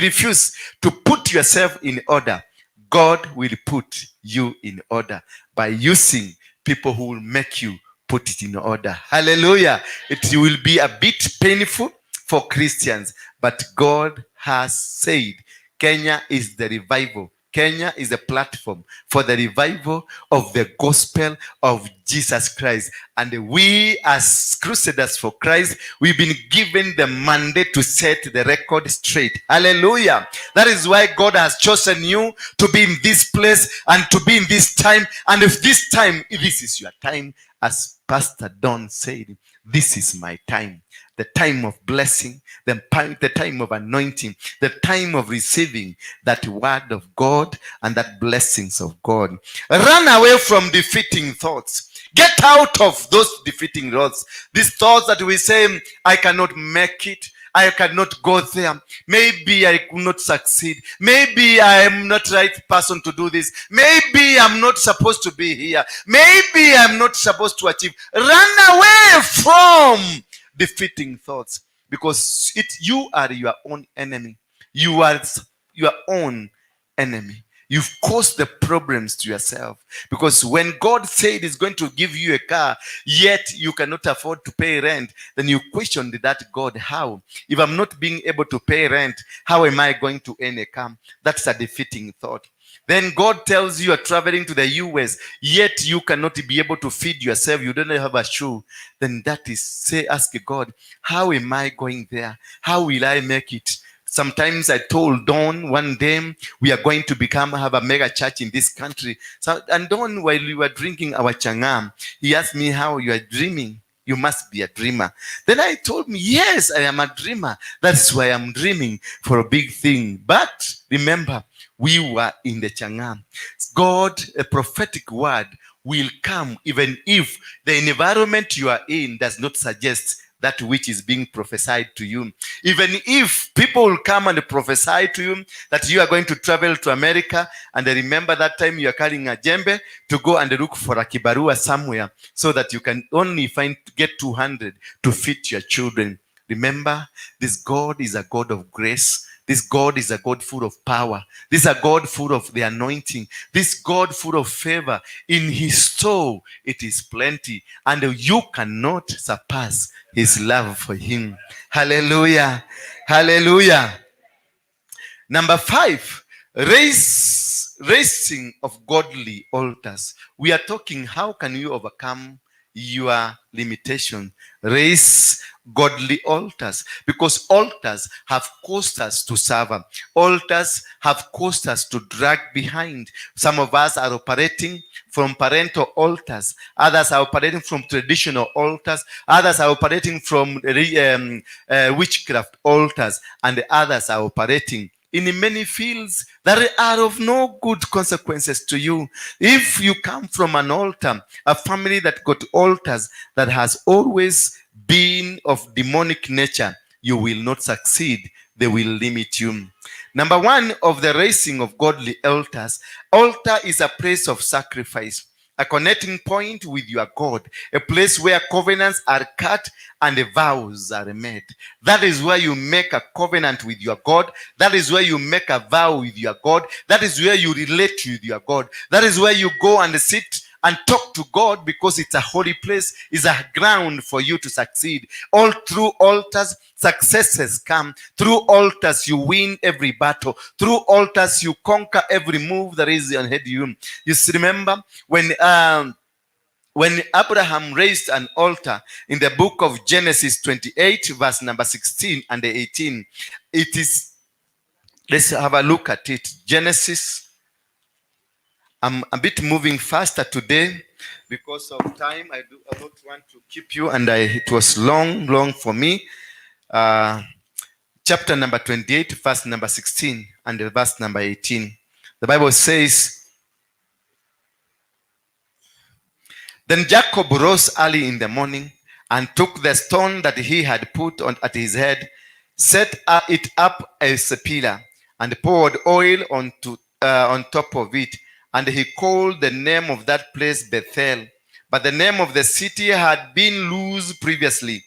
Speaker 2: refuse to put yourself in order, God will put you in order by using people who will make you put it in order. Hallelujah. It will be a bit painful for Christians, but God has said Kenya is the revival. Kenya is a platform for the revival of the gospel of Jesus Christ. And we as crusaders for Christ, we've been given the mandate to set the record straight. Hallelujah. That is why God has chosen you to be in this place and to be in this time. And if this is your time, as Pastor Don said, this is my time. The time of blessing, the time of anointing, the time of receiving that word of God and that blessings of God. Run away from defeating thoughts. Get out of those defeating thoughts. These thoughts that we say, I cannot make it. I cannot go there. Maybe I could not succeed. Maybe I am not the right person to do this. Maybe I'm not supposed to be here. Maybe I'm not supposed to achieve. Run away from defeating thoughts, because you are your own enemy. You are your own enemy. You've caused the problems to yourself, because when God said he's going to give you a car, yet you cannot afford to pay rent, then you questioned that God. How? If I'm not being able to pay rent, how am I going to earn a car? That's a defeating thought. Then God tells you are traveling to the US, yet you cannot be able to feed yourself. You don't have a shoe. Then that is, say, ask God, how am I going there? How will I make it? Sometimes I told Don one day we are going to have a mega church in this country. So, and Don, while we were drinking our changam, he asked me how you are dreaming. You must be a dreamer. Then I told him, yes, I am a dreamer. That's why I'm dreaming for a big thing. But remember, we were in the changam. God, a prophetic word will come even if the environment you are in does not suggest that which is being prophesied to you. Even if people will come and prophesy to you that you are going to travel to America, and remember that time you are carrying a jembe to go and look for a kibarua somewhere so that you can only get 200 to feed your children. Remember, this God is a God of grace. This God is a God full of power. This is a God full of the anointing. This God full of favor. In his store, it is plenty. And you cannot surpass his love for him. Hallelujah. Hallelujah. Number 5, raising of godly altars. We are talking, how can you overcome your limitation? Raise godly altars, because altars have caused us to suffer. Altars have caused us to drag behind. Some of us are operating from parental altars. Others are operating from traditional altars. Others are operating from witchcraft altars. And others are operating in many fields that are of no good consequences to you. If you come from an altar, a family that got altars that has always been of demonic nature, you will not succeed. They will limit you. Number 1 of the raising of godly altars, altar is a place of sacrifice, a connecting point with your God, a place where covenants are cut and vows are made. That is where you make a covenant with your God. That is where you make a vow with your God. That is where you relate with your God. That is where you go and sit and talk to God, because it's a holy place. It's a ground for you to succeed. All through altars, successes come. Through altars, you win every battle. Through altars, you conquer every move that is ahead of you. You remember when Abraham raised an altar in the book of Genesis 28, verse number 16 and 18. It is, let's have a look at it. Genesis. I'm a bit moving faster today because of time. I don't want to keep you, and it was long for me. Chapter number 28, verse number 16 and verse number 18. The Bible says, then Jacob rose early in the morning and took the stone that he had put at his head, set it up as a pillar, and poured oil on top of it. And he called the name of that place Bethel. But the name of the city had been Luz previously.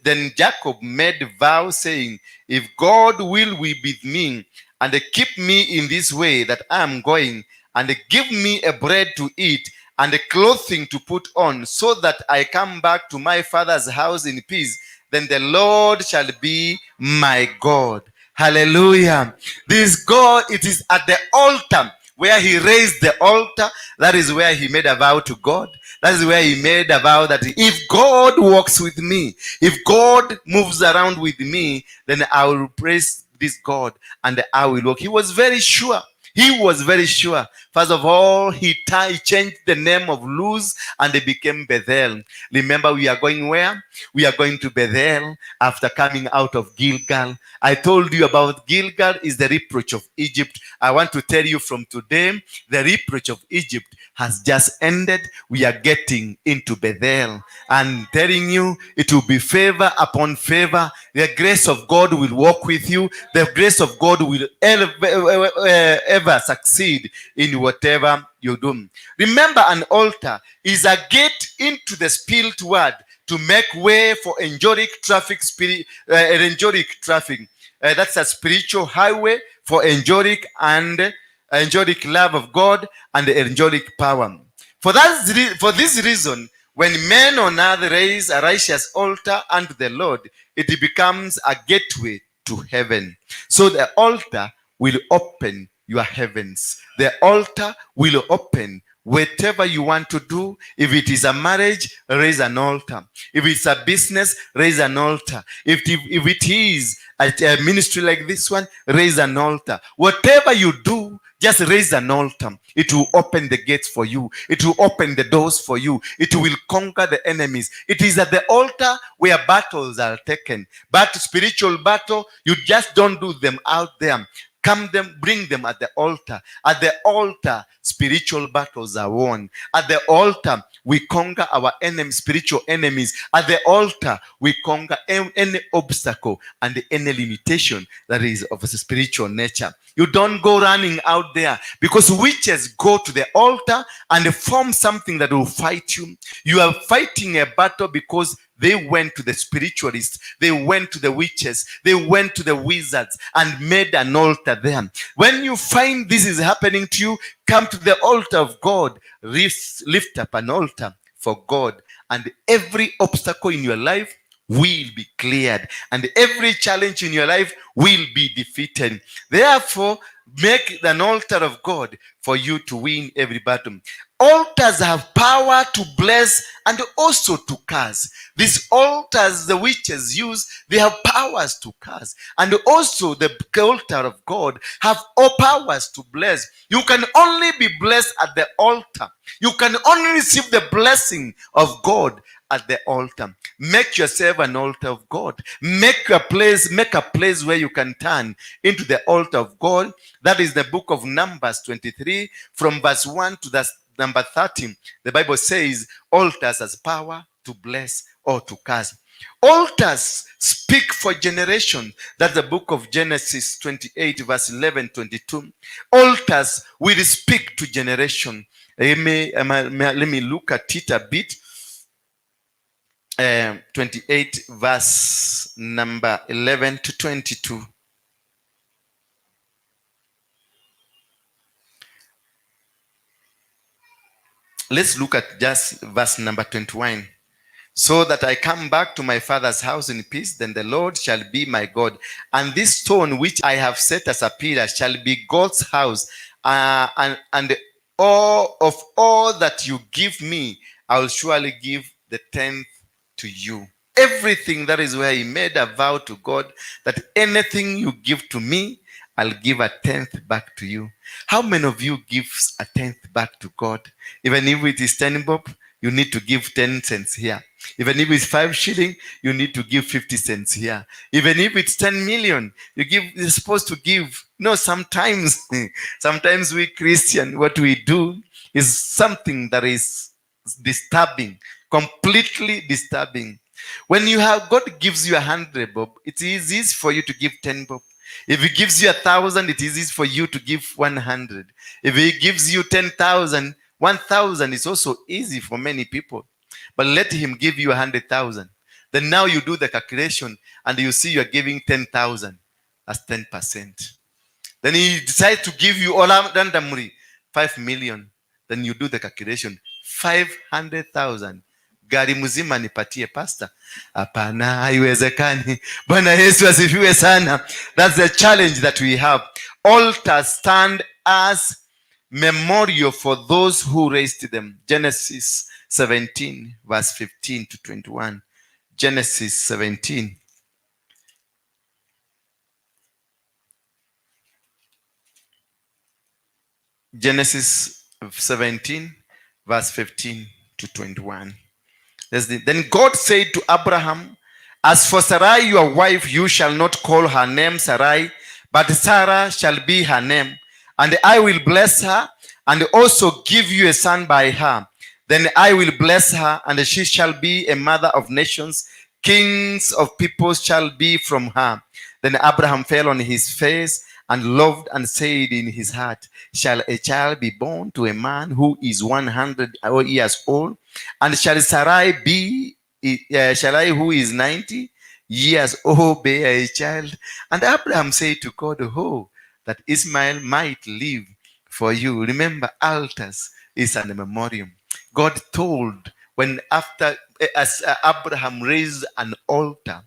Speaker 2: Then Jacob made a vow, saying, if God will be with me, and keep me in this way that I am going, and give me a bread to eat, and a clothing to put on, so that I come back to my father's house in peace, then the Lord shall be my God. Hallelujah. This God, it is at the altar where he raised the altar. That is where he made a vow to God. That is where he made a vow that if God walks with me, if God moves around with me, then I will praise this God and I will walk. He was very sure. He was very sure. First of all, he changed the name of Luz and it became Bethel. Remember, we are going where? We are going to Bethel after coming out of Gilgal. I told you about Gilgal is the reproach of Egypt. I want to tell you from today, the reproach of Egypt has just ended. We are getting into Bethel. And telling you, it will be favor upon favor. The grace of God will walk with you. The grace of God will ever succeed in whatever you do. Remember, an altar is a gate into the spirit world to make way for angelic traffic, angelic traffic. That's a spiritual highway for angelic and angelic love of God and angelic power. For this reason, when men on earth raise a righteous altar unto the Lord, it becomes a gateway to heaven. So the altar will open your heavens. The altar will open whatever you want to do. If it is a marriage, raise an altar. If it's a business, raise an altar. If it is a ministry like this one, raise an altar. Whatever you do, just raise an altar. It will open the gates for you. It will open the doors for you. It will conquer the enemies. It is at the altar where battles are taken. But spiritual battle, you just don't do them out there. Bring them at the altar. At the altar, spiritual battles are won. At the altar, we conquer our spiritual enemies. At the altar, we conquer any obstacle and any limitation that is of a spiritual nature. You don't go running out there, because witches go to the altar and form something that will fight you. You are fighting a battle because they went to the spiritualists, they went to the witches, they went to the wizards and made an altar there. When you find this is happening to you, come to the altar of God, lift up an altar for God, and every obstacle in your life will be cleared, and every challenge in your life will be defeated. Therefore, make an altar of God for you to win every battle. Altars have power to bless and also to curse. These altars the witches use, they have powers to curse. And also the altar of God have all powers to bless. You can only be blessed at the altar. You can only receive the blessing of God at the altar. Make yourself an altar of God. Make a place where you can turn into the altar of God. That is the book of Numbers 23, from verse 1 to the number 13. The Bible says altars has power to bless or to curse. Altars speak for generation. That's the book of Genesis 28, verse 11, 22. Altars will speak to generation. Let me look at it a bit. 28, verse number 11 to 22. Let's look at just verse number 21. So that I come back to my father's house in peace, then the Lord shall be my God. And this stone which I have set as a pillar shall be God's house. And all that you give me, I will surely give the 10th to you. Everything, that is where he made a vow to God that anything you give to me, I'll give a 10th back to you. How many of you give a 10th back to God? Even if it is 10 bob, you need to give 10 cents here. Even if it's 5 shilling, you need to give 50 cents here. Even if it's 10 million, you're supposed to give. No, sometimes we Christian, what we do is something that is disturbing, completely disturbing. When you have, God gives you 100 bob, it is easy for you to give 10 bob. If he gives you 1,000, it is easy for you to give 100. If he gives you 10,000, 1,000 is also easy for many people. But let him give you 100,000. Then now you do the calculation and you see you are giving 10,000 as 10%. Then he decides to give you all randomly 5 million. Then you do the calculation, 500,000. Gari mzima nipatie pastor? Hapana, haiwezekani. Bwana Yesu asifiwe sana. That's the challenge that we have. Altars stand as memorial for those who raised them. Genesis 17, verse 15 to 21. Genesis 17. Genesis 17, verse 15 to 21. Then God said to Abraham, as for Sarai your wife, you shall not call her name Sarai, but Sarah shall be her name. And I will bless her, and also give you a son by her. Then I will bless her, and she shall be a mother of nations. Kings of peoples shall be from her. Then Abraham fell on his face and loved, and said in his heart, shall a child be born to a man who is 100 years old? And shall Sarai be who is 90 years old bear a child? And Abraham said to God, oh, that Ismail might live for you. Remember, altars is an memorial. God told when after as Abraham raised an altar,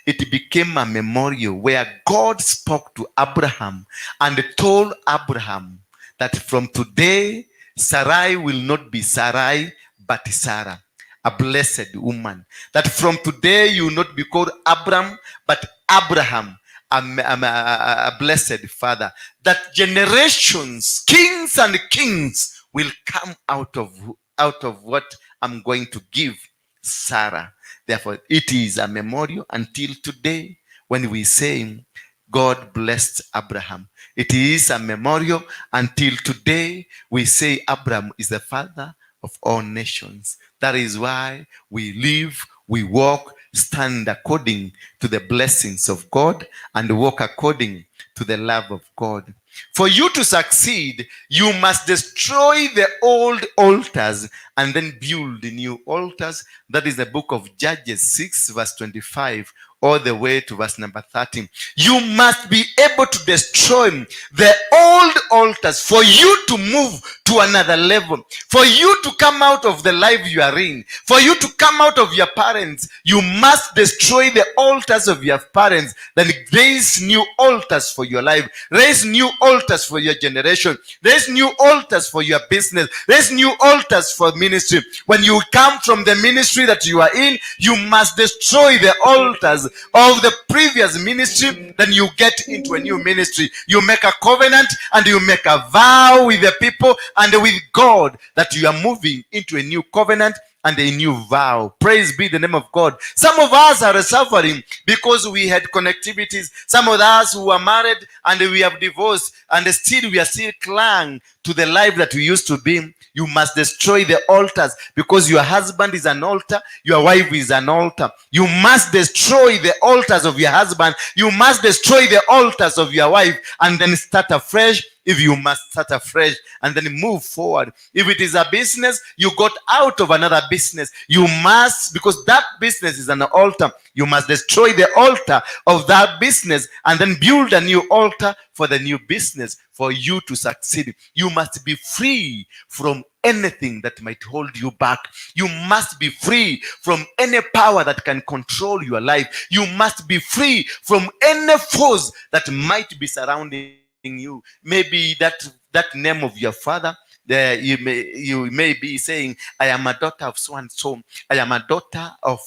Speaker 2: it became a memorial where God spoke to Abraham and told Abraham that from today, Sarai will not be Sarai, but Sarah, a blessed woman. That from today, you will not be called Abram, but Abraham, a blessed father. That generations, kings and kings, will come out of what I'm going to give Sarah. Therefore, it is a memorial until today when we say God blessed Abraham. It is a memorial until today we say Abraham is the father of all nations. That is why we live, we walk, stand according to the blessings of God and walk according to the love of God. For you to succeed, you must destroy the old altars and then build new altars. That is the book of Judges 6 verse 25 all the way to verse number 13. You must be able to destroy the old altars for you to move to another level, for you to come out of the life you are in, for you to come out of your parents. You must destroy the altars of your parents, then raise new altars for your life, raise new altars for your generation, raise new altars for your business, raise new altars for ministry. When you come from the ministry that you are in, you must destroy the altars of the previous ministry. Then you get into a new ministry. You make a covenant and you make a vow with the people and with God that you are moving into a new covenant and a new vow. Praise be the name of God. Some of us are suffering because we had connectivities. Some of us who are married and we have divorced and still we are still clung to the life that we used to be. You must destroy the altars because your husband is an altar, your wife is an altar. You must destroy the altars of your husband. You must destroy the altars of your wife and then start afresh. If you must start afresh and then move forward. If it is a business, you got out of another business. You must, because that business is an altar, you must destroy the altar of that business and then build a new altar for the new business for you to succeed. You must be free from anything that might hold you back. You must be free from any power that can control your life. You must be free from any force that might be surrounding you. Maybe that name of your father. You may be saying, I am a daughter of so and so. I am a daughter of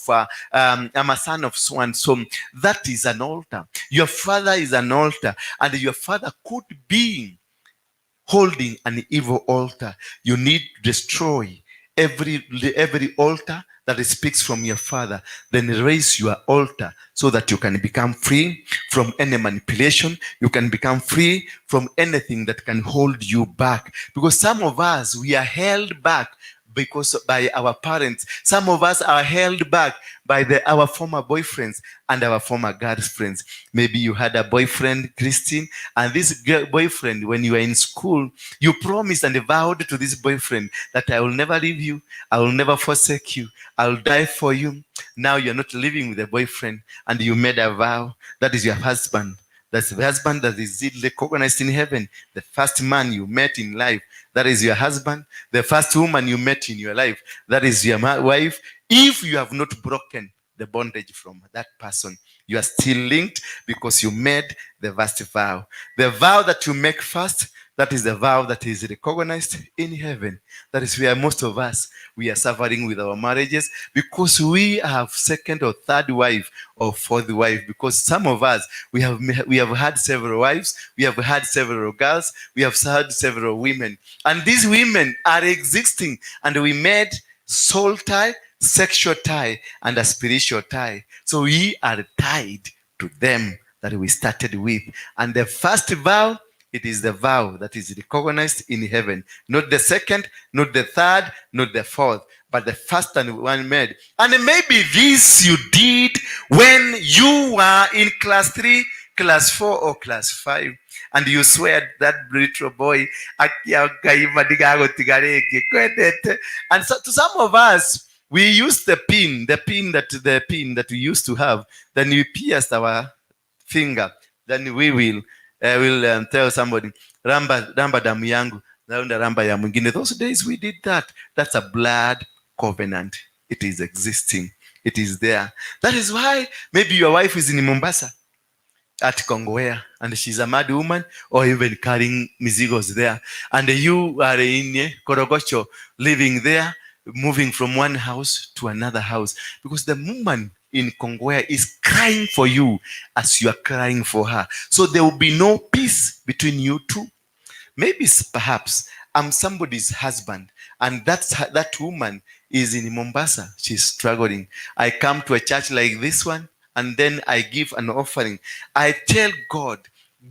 Speaker 2: I'm a son of so and so. That is an altar. Your father is an altar, and your father could be holding an evil altar. You need to destroy every altar that speaks from your father. Then raise your altar so that you can become free from any manipulation. You can become free from anything that can hold you back. Because some of us, we are held back because by our parents. Some of us are held back by our former boyfriends and our former girlfriends. Maybe you had a boyfriend, Christine, and this boyfriend, when you were in school, you promised and vowed to this boyfriend that I will never leave you, I will never forsake you, I will die for you. Now you're not living with a boyfriend and you made a vow. That is your husband. That's the husband that is recognized in heaven. The first man you met in life, that is your husband. The first woman you met in your life, that is your wife. If you have not broken the bondage from that person, you are still linked because you made the first vow. The vow that you make first, that is the vow that is recognized in heaven. That is where most of us, we are suffering with our marriages because we have second or third wife or fourth wife. Because some of us, we have had several wives, we have had several girls, we have had several women. And these women are existing, and we made soul tie, sexual tie, and a spiritual tie. So we are tied to them that we started with. And the first vow, it is the vow that is recognized in heaven. Not the second, not the third, not the fourth, but the first one made. And maybe this you did when you were in class 3, class 4, or class 5. And you swear that little boy. And so to some of us, We used the pin that we used to have. Then we pierced our finger. Then we will tell somebody, ramba damu yangu, naunda ramba ya mwingine. Those days we did that. That's a blood covenant. It is existing. It is there. That is why maybe your wife is in Mombasa at Kongowea and she's a mad woman, or even carrying mizigos there, and you are in Korogocho living there, moving from one house to another house, because the woman in Kongowea is crying for you as you are crying for her. So there will be no peace between you two. Maybe perhaps I'm somebody's husband, and that woman is in Mombasa. She's struggling. I come to a church like this one, and then I give an offering. I tell God,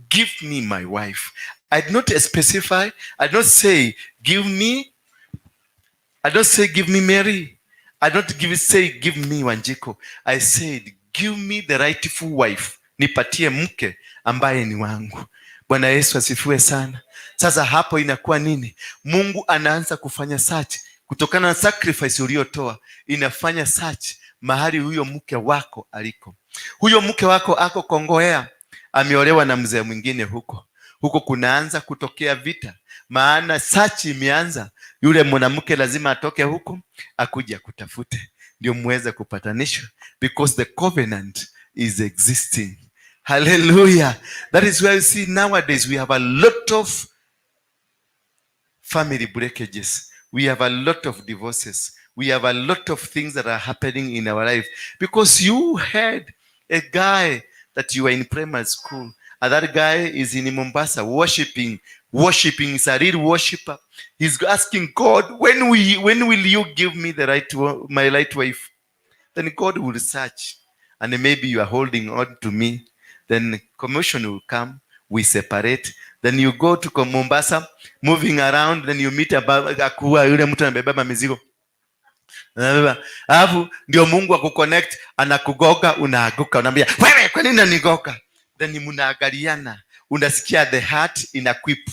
Speaker 2: give me my wife. I do not specify. I don't say, give me Mary. I don't say, give me Wanjiko. I said, give me the rightful wife. Nipatie mke ambaye ni wangu. Bwana Yesu asifiwe sana. Sasa hapo inakuwa nini? Mungu anaanza kufanya search kutokana na sacrifice uliyotoa. Inafanya search mahali huyo mke wako aliko. Huyo mke wako ako Kongowea, ameolewa na mzee mwingine huko. Huko kunaanza kutokea vita, maana search imeanza. Yule mwanamke lazima atoke huko akuja kutafute, ndio muweze kupatanishwa, because the covenant is existing. Hallelujah. That is why you see nowadays we have a lot of family breakages. We have a lot of divorces. We have a lot of things that are happening in our life because you had a guy that you were in primary school, and that guy is in Mombasa worshiping. Is a real worshiper. He's asking God, when will you give me my right wife? Then God will search, and maybe you are holding on to me. Then commotion will come. We separate. Then you go to Mombasa, moving around. Then you meet akua yule mtu anabeba mizigo. Alafu ndio Mungu akuconnect, anakugoga, unaaguka, unamwambia wewe, kwa nini unanigoga? Then mnaangaliana, unasikia the heart ina quip,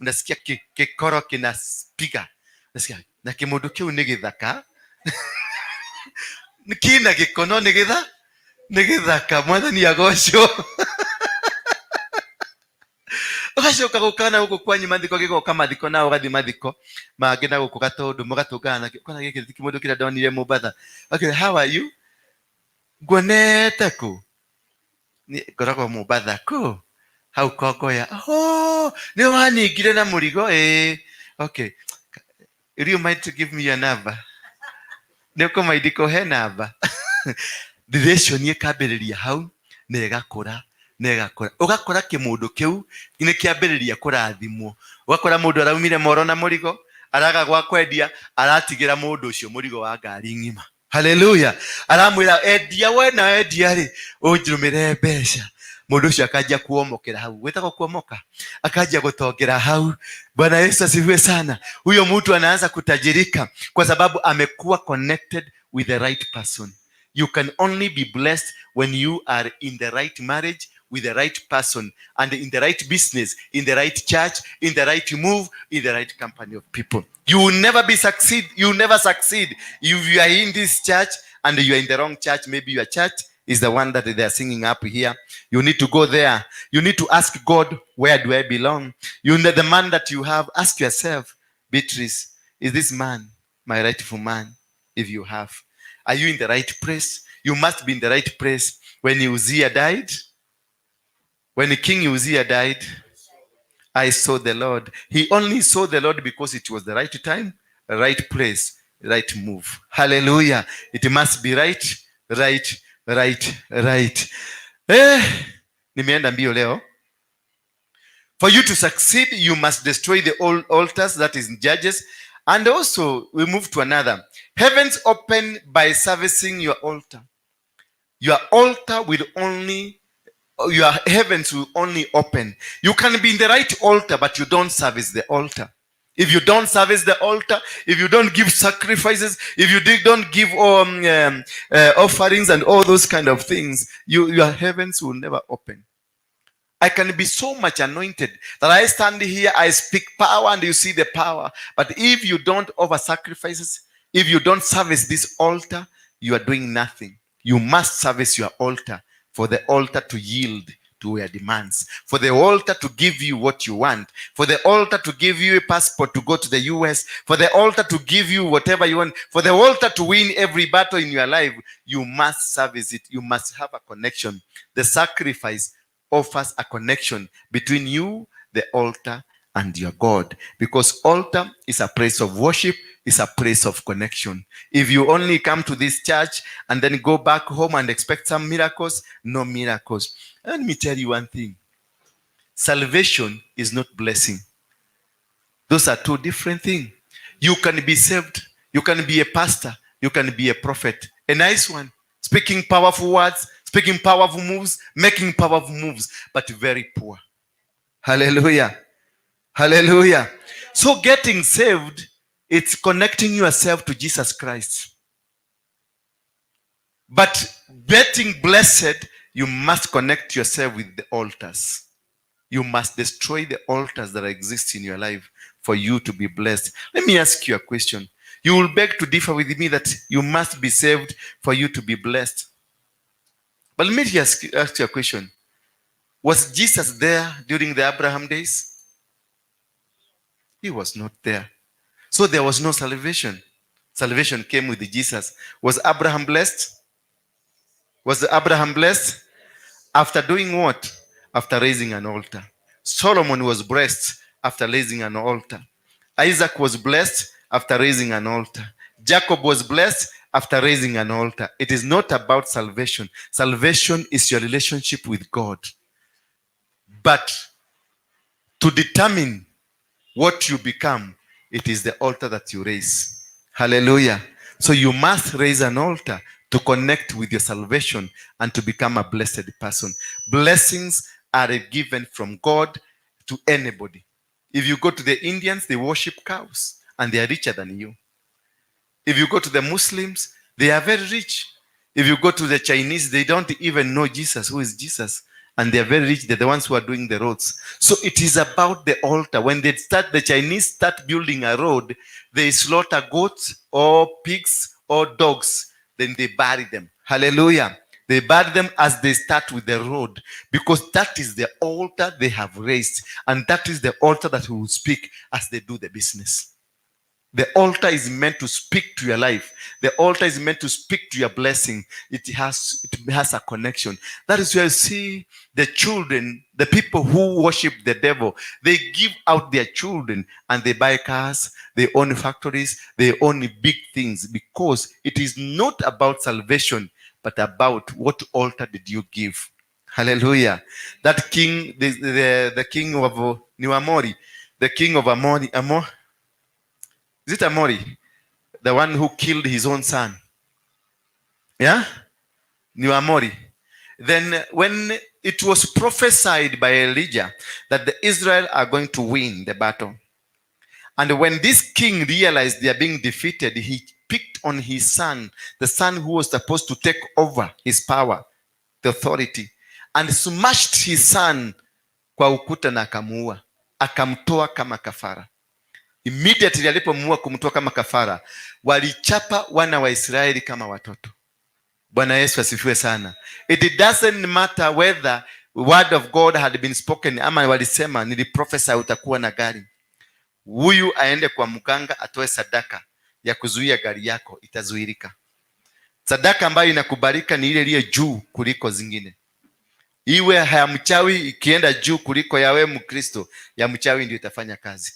Speaker 2: unasikia kikoro kinapiga, unasikia na kimundu kiu ni githaka nikina gikono ni githaka mwathani agocwo. Ugacoka gukana guku kwanyu mathiko gigoka mathiko na ugathi mathiko mangi na guku gatondu mugatungana kona giki kimundu kira ndonire Mombasa. Okay, how are you? Ngwonete ku ni ngoragwo Mombasa ku hau Kongoya. Oh, ni waningire na murigo okay, you might to give me your number. Niko maidiko he number. Relation ye kabiriria hau negakura ugakora kimundu kiu ni kiambiriria kurathimwo. Ugakora mundu araumire moro na murigo, araga gwa kwendia, aratigira mundu ucio murigo wa ngari ngima. Hallelujah. Aramwira endia we na endia ri unjirumire mbeca. Mundu ucio akajia kuomokera hau. Wetako kuomoka, akajia gutongera hau. Bwana Yesu asifiwe sana. Huyo mtu anaanza kutajirika kwa sababu amekuwa connected with the right person. You can only be blessed when you are in the right marriage with the right person, and in the right business, in the right church, in the right move, in the right company of people. You will never succeed if you are in this church and you are in the wrong church. Maybe your church is the one that they are singing up here. You need to go there. You need to ask God, where do I belong? You know, the man that you have, ask yourself, Beatrice, is this man my rightful man? If you have, are you in the right place? You must be in the right place. When Uzziah died, when King Uzziah died, I saw the Lord. He only saw the Lord because it was the right time, right place, right move. Hallelujah. It must be right. Nimeenda mbio leo. For you to succeed, you must destroy the old altars, that is Judges. And also, we move to another. Heavens open by servicing your altar. Your altar will only, your heavens will only open. You can be in the right altar, but you don't service the altar. If you don't service the altar, if you don't give sacrifices, if you don't give offerings and all those kind of things, your heavens will never open. I can be so much anointed that I stand here, I speak power and you see the power. But if you don't offer sacrifices, If you don't service this altar, you are doing nothing. You must service your altar for the altar to yield to your demands, for the altar to give you what you want, for the altar to give you a passport to go to the US, for the altar to give you whatever you want, for the altar to win every battle in your life. You must service it. You must have a connection. The sacrifice offers a connection between you, the altar, and your God, because altar is a place of worship, is a place of connection. If you only come to this church and then go back home and expect some miracles, no miracles. Let me tell you one thing. Salvation is not blessing. Those are two different things. You can be saved, you can be a pastor, you can be a prophet, a nice one, speaking powerful words, speaking powerful moves, making powerful moves, but very poor. Hallelujah. Hallelujah. So getting saved, it's connecting yourself to Jesus Christ. But getting blessed, you must connect yourself with the altars. You must destroy the altars that exist in your life for you to be blessed. Let me ask you a question. You will beg to differ with me that you must be saved for you to be blessed. But let me ask you a question. Was Jesus there during the Abraham days? He was not there. So there was no salvation. Salvation came with Jesus. Was Abraham blessed? Was Abraham blessed? After doing what? After raising an altar. Solomon was blessed after raising an altar. Isaac was blessed after raising an altar. Jacob was blessed after raising an altar. It is not about salvation. Salvation is your relationship with God. But to determine what you become, it is the altar that you raise. Hallelujah. So you must raise an altar to connect with your salvation and to become a blessed person. Blessings are given from God to anybody. If you go to the Indians, they worship cows and they are richer than you. If you go to the Muslims, they are very rich. If you go to the Chinese, they don't even know Jesus. Who is Jesus? And they are very rich. They're the ones who are doing the roads. So it is about the altar. When the Chinese start building a road, they slaughter goats or pigs or dogs. Then they bury them. Hallelujah. They bury them as they start with the road, because that is the altar they have raised. And that is the altar that will speak as they do the business. The altar is meant to speak to your life. The altar is meant to speak to your blessing. It has a connection. That is where you see the children, the people who worship the devil, they give out their children and they buy cars, they own factories, they own big things, because it is not about salvation, but about what altar did you give. Hallelujah. That king, the king of Amori, the king of Amori, is it Amori? The one who killed his own son. Yeah? New Amori. Then when it was prophesied by Elijah that the Israel are going to win the battle, and when this king realized they are being defeated, he picked on his son, the son who was supposed to take over his power, the authority, and smashed his son kwa ukuta na akamuua, akamtoa kama kafara. Immediately alipomuua kumtoa kama kafara, walichapa wana wa Israeli kama watoto. Bwana Yesu asifiwe sana. It doesn't matter whether word of God had been spoken, ama walisema niliprophesy utakuwa na gari. Huyu aende kwa mganga atoe sadaka ya kuzuia gari yako, itazuirika. Sadaka ambayo inakubalika ni ile iliyo juu kuliko zingine. Iwe ya mchawi ikienda juu kuliko yawe Mkristo, ya mchawi ndio itafanya kazi.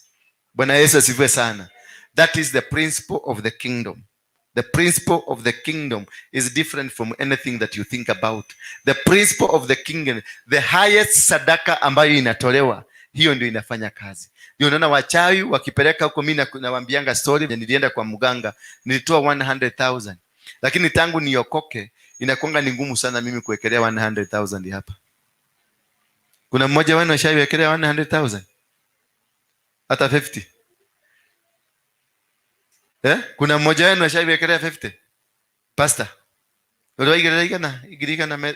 Speaker 2: Bwana Yesu asifiwe sana. That is the principle of the kingdom. The principle of the kingdom is different from anything that you think about. The principle of the kingdom, the highest sadaka ambayo inatolewa, hiyo ndio inafanya kazi. Ndio unaona wachawi wakipeleka huko. Mimi nawaambianga story, nilienda kwa mganga, nilitoa 100,000. Lakini tangu niokoke inakuanga ni ngumu sana mimi kuwekelea 100,000 hapa. Kuna mmoja wenu ashaiwekelea 100,000? Hata 50? Kuna mmoja wenu ashaiwekelea 50? Pastor, igirigana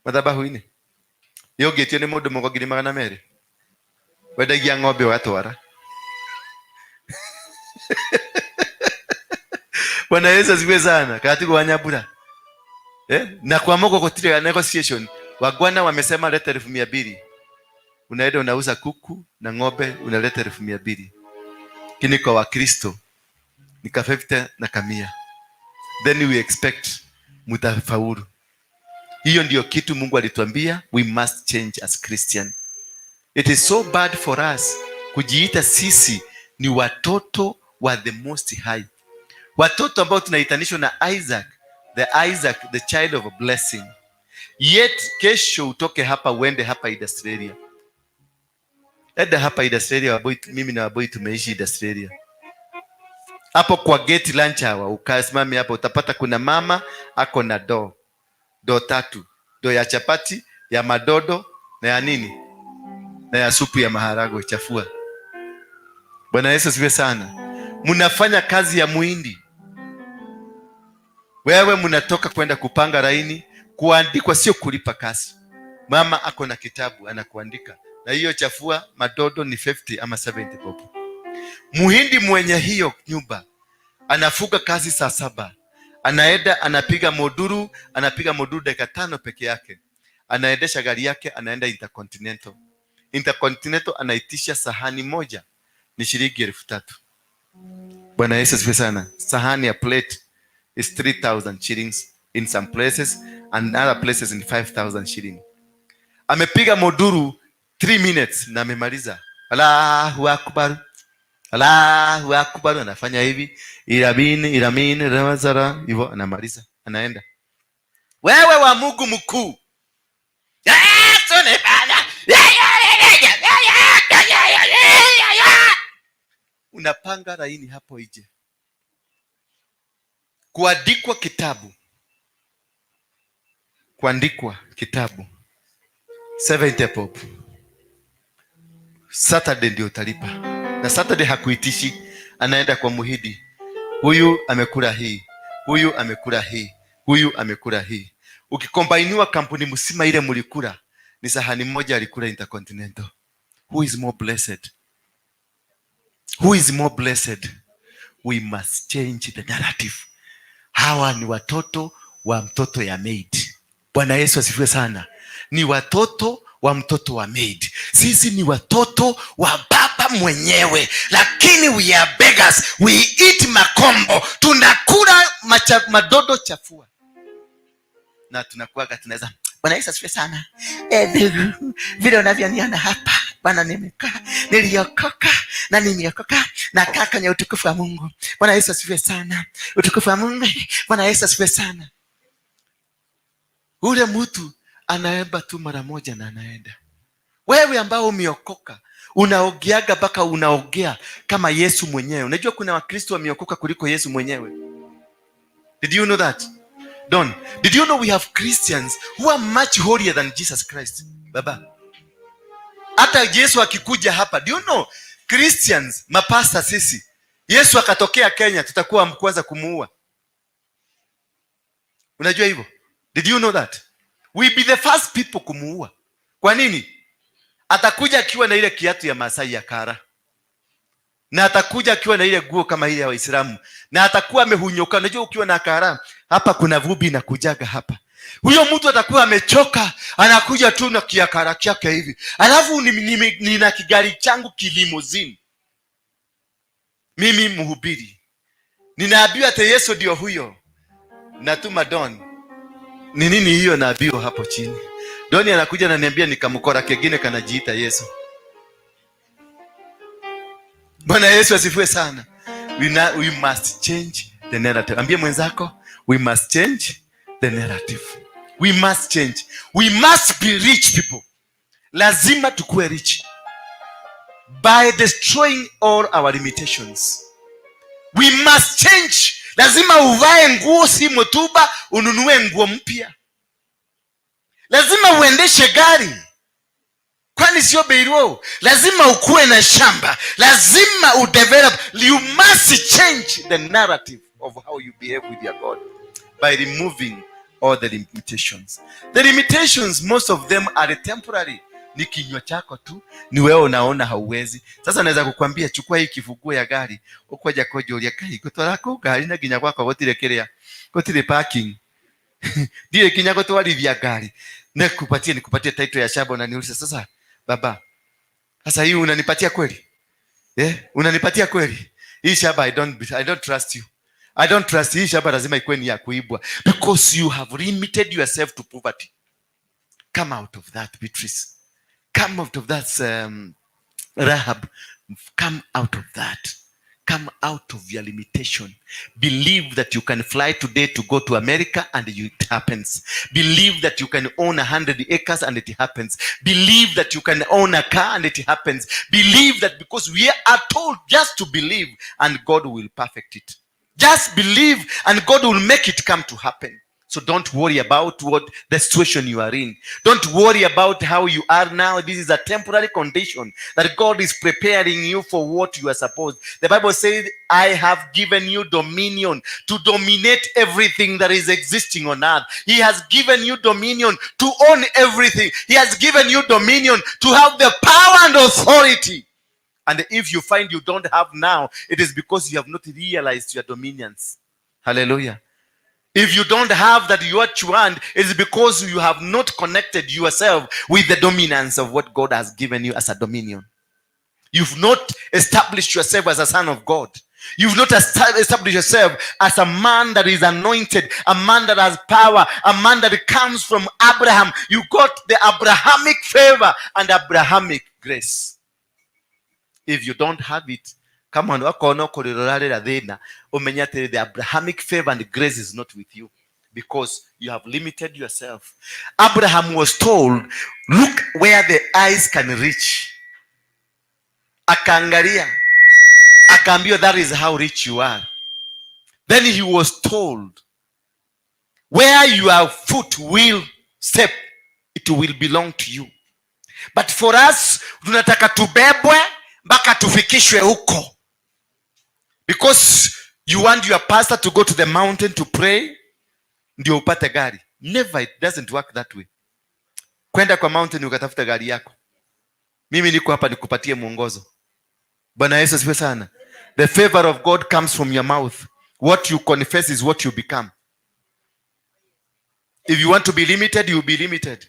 Speaker 2: madhabahu ini yogetio ni mundu moko 200,000 wendagia ng'ombe watwara. Bwana Yesu asifiwe sana. Katika Wanyabura. Na kwa moko kotile negotiation, wagwana wamesema leta 200,000. Unaenda unauza kuku na ng'ombe unaleta 200,000. Kini kwa Wakristo ni ka 50 na kamia. Then we expect mutafaulu. Hiyo ndio kitu Mungu alituambia we must change as Christian. It is so bad for us kujiita sisi ni watoto wa the most high. Watoto ambao tunaitanishwa na Isaac, the child of a blessing. Yet kesho utoke hapa uende hapa Australia. Eda hapa Australia, mimi na waboi tumeishi Australia. Hapo kwa gate lunch hour ukasimame hapo utapata kuna mama ako na do 3. Do ya chapati, ya madodo na ya nini? Na ya supu ya maharagwe chafua. Bwana Yesu asifiwe sana. Mnafanya kazi ya muhindi. Wewe mnatoka kwenda kupanga laini, kuandikwa sio kulipa kazi. Mama ako na kitabu anakuandika. Na hiyo chafua madodo ni 50 ama 70 bob. Muhindi mwenye hiyo nyumba anafuga kazi saa 7. Anaenda anapiga moduru dakika 5 peke yake. Anaendesha gari yake anaenda Intercontinental. Intercontinental anaitisha sahani moja ni shilingi 3,000. Bwana Yesu asifiwe sana. Sahani ya plate is 3,000 shillings in some places and other places in 5,000 shillings. Amepiga moduru 3 minutes na amemaliza. Allahu akbar. Allahu akbar, anafanya hivi. Iramini rawazara hivyo anamaliza. Anaenda. Wewe wa Mungu mkuu. Unapanga laini hapo ije. Kuandikwa kitabu 70 bob. Saturday ndio utalipa. Na Saturday hakuitishi, anaenda kwa muhidi. Huyu amekula hii, huyu amekula hii, huyu amekula hii. Ukikombiniwa kampuni msima ile mlikula ni sahani moja alikula Intercontinental. Who is more blessed? Who is more blessed? We must change the narrative. Hawa ni watoto wa mtoto ya maid. Bwana Yesu asifiwe sana. Ni watoto wa mtoto wa maid. Sisi ni watoto wa baba mwenyewe, lakini we are beggars. We eat makombo. Tunakula madodo chafua. Na tunakuaga tunaweza. Bwana Yesu asifiwe sana. Vile unavyoniona hapa, Bwana niliokoka na nimeokoka na kaa kwenye utukufu wa Mungu. Bwana Yesu asifiwe sana. Utukufu wa Mungu. Bwana Yesu asifiwe sana. Ule mtu anaemba tu mara moja na anaenda. Wewe ambao umeokoka, unaogeaga mpaka unaogea kama Yesu mwenyewe. Unajua kuna Wakristo wameokoka kuliko Yesu mwenyewe. Did you know that? Don, did you know we have Christians who are much holier than Jesus Christ? Baba. Hata Yesu akikuja hapa, do you know Christians, mapasta sisi, Yesu akatokea Kenya, tutakuwa kwanza kumuua. Unajua hivyo? Did you know that? We be the first people kumuua. Kwa nini? Atakuja akiwa na ile kiatu ya Masai ya kara. Na atakuja akiwa na ile nguo kama ile ya Waislamu. Na atakuwa amehunyoka. Unajua ukiwa na kara, hapa kuna vumbi na kujaga hapa. Huyo mtu atakuwa amechoka, anakuja tu na kiakara chake hivi. Alafu nina kigari changu kilimozini. Mimi mhubiri. Ninaambiwa ate Yesu ndio huyo. Natuma Don. Ni nini hiyo naambiwa hapo chini? Doni anakuja na niambia nikamkora kingine kanajiita Yesu. Bwana Yesu asifiwe sana. We must change the narrative. Ambie mwenzako, we must change the narrative. We must change. We must be rich people. Lazima tukue rich by destroying all our limitations. We must change. Lazima uvae nguo si mtuba, ununue nguo mpya. Lazima uendeshe gari, kwani sio bei low. Lazima ukue na shamba. Lazima udevelop. You must change the narrative of how you behave with your God by removing all the limitations. The limitations, most of them are temporary. ni kinywa chako tu, ni wewe unaona hauwezi. Sasa naweza kukwambia chukua hii kifunguo ya gari ukwaja kojoria kai gutwara ku gari na ginya gwakwa gutire kiria gutire parking ndiye kinya gutwarithia gari nikupatie title ya shamba na niulize sasa baba, sasa hii unanipatia kweli? Unanipatia kweli hii shamba? I don't trust you. I don't trust hii shamba, lazima ikuwe ni ya kuibwa, because you have limited yourself to poverty. Come out of that, Beatrice. Come out of that, Rahab. Come out of that. Come out of your limitation. Believe that you can fly today to go to America and it happens. Believe that you can own 100 acres and it happens. Believe that you can own a car and it happens. Believe that, because we are told just to believe and God will perfect it. Just believe and God will make it come to happen. So don't worry about what the situation you are in. Don't worry about how you are now. This is a temporary condition that God is preparing you for what you are supposed. The Bible says, I have given you dominion to dominate everything that is existing on earth. He has given you dominion to own everything. He has given you dominion to have the power and authority. And if you find you don't have now, it is because you have not realized your dominions. Hallelujah. If you don't have that what you want, it is because you have not connected yourself with the dominance of what God has given you as a dominion. You've not established yourself as a son of God. You've not established yourself as a man that is anointed, a man that has power, a man that comes from Abraham. You got the Abrahamic favor and Abrahamic grace. If you don't have it, come on, the Abrahamic favor and grace is not with you, because you have limited yourself. Abraham was told, look where the eyes can reach. Akaangalia, akaambiwa, that is how rich you are. Then he was told, where your foot will step, it will belong to you. But for us, tunataka tubebwe mpaka tufikishwe huko. Because you want your pastor to go to the mountain to pray, ndio upate gari. Never, it doesn't work that way. Kwenda kwa mountain ukatafuta gari yako. Mimi niko hapa nikupatie mwongozo. Bwana Yesu asifiwe sana. The favor of God comes from your mouth. What you confess is what you become. If you want to be limited, you will be limited.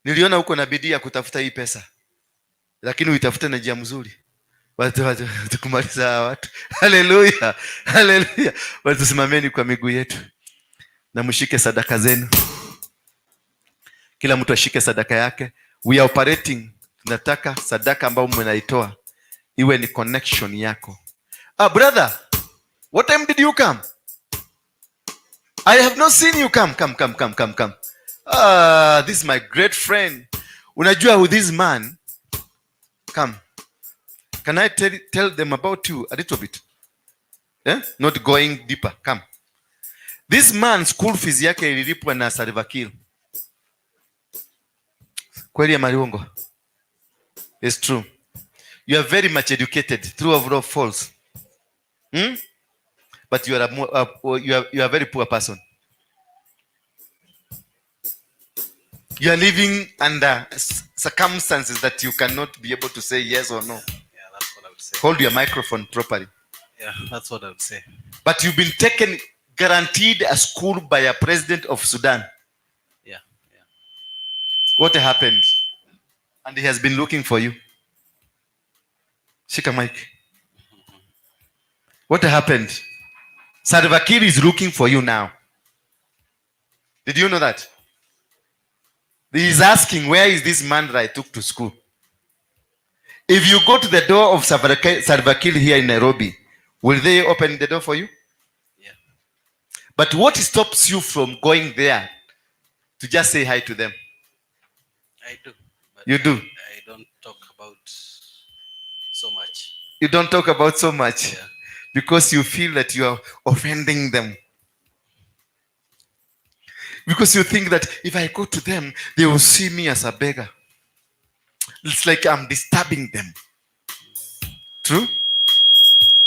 Speaker 2: Niliona huko na bidii ya kutafuta hii pesa, lakini uitafute na njia mzuri. Watu tukumaliza watu. Haleluya. Haleluya. Watu tusimameni kwa miguu yetu. Na mshike sadaka zenu. Kila mtu ashike sadaka yake. We are operating. Tunataka sadaka ambayo mnaitoa iwe ni connection yako. Brother, what time did you come? I have not seen you come. Come. This is my great friend. Unajua who this man? Come. Can I tell them about you a little bit? Not going deeper. Come. This man, school fees yake ililipwa na Salvakil. Kweli ya mariongo? It's true. You are very much educated. True or false? But you are a very poor person. You are living under circumstances that you cannot be able to say yes or no.
Speaker 7: Yeah, that's what I would say.
Speaker 2: Hold your microphone properly.
Speaker 7: Yeah, that's what I would say.
Speaker 2: But you've been guaranteed a school by a president of Sudan.
Speaker 7: Yeah.
Speaker 2: What happened? And he has been looking for you. Shika mic. What happened? Salva Kiir is looking for you now. Did you know that? He is asking, where is this man that I took to school? If you go to the door of Salva Kiir here in Nairobi, will they open the door for you?
Speaker 7: Yeah.
Speaker 2: But what stops you from going there to just say hi to them?
Speaker 7: I do. But
Speaker 2: You do?
Speaker 7: I don't talk about so much.
Speaker 2: You don't talk about so much.
Speaker 7: Yeah.
Speaker 2: Because you feel that you are offending them. Because you think that if I go to them, they will see me as a beggar. It's like I'm disturbing them. True?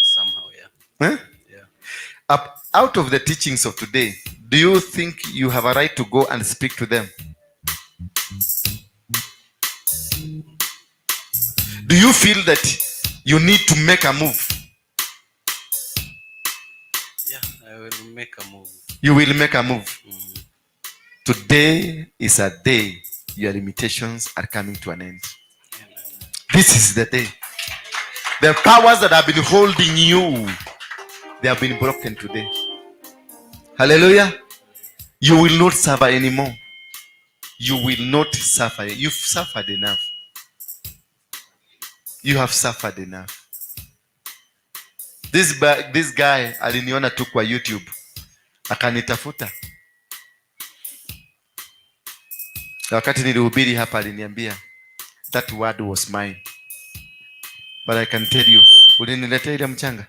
Speaker 7: Somehow, yeah.
Speaker 2: Huh?
Speaker 7: Yeah.
Speaker 2: Out of the teachings of today, do you think you have a right to go and speak to them? Do you feel that you need to make a move?
Speaker 7: Yeah, I will make a move.
Speaker 2: You will make a move. Today is a day your limitations are coming to an end. This is the day. The powers that have been holding you, they have been broken today. Hallelujah. You will not suffer anymore. You will not suffer. You've suffered enough. You have suffered enough. This guy aliniona tu kwa YouTube, akanitafuta. Wakati nilihubiri hapa aliniambia that word was mine. But I can tell you, uliniletea ile mchanga?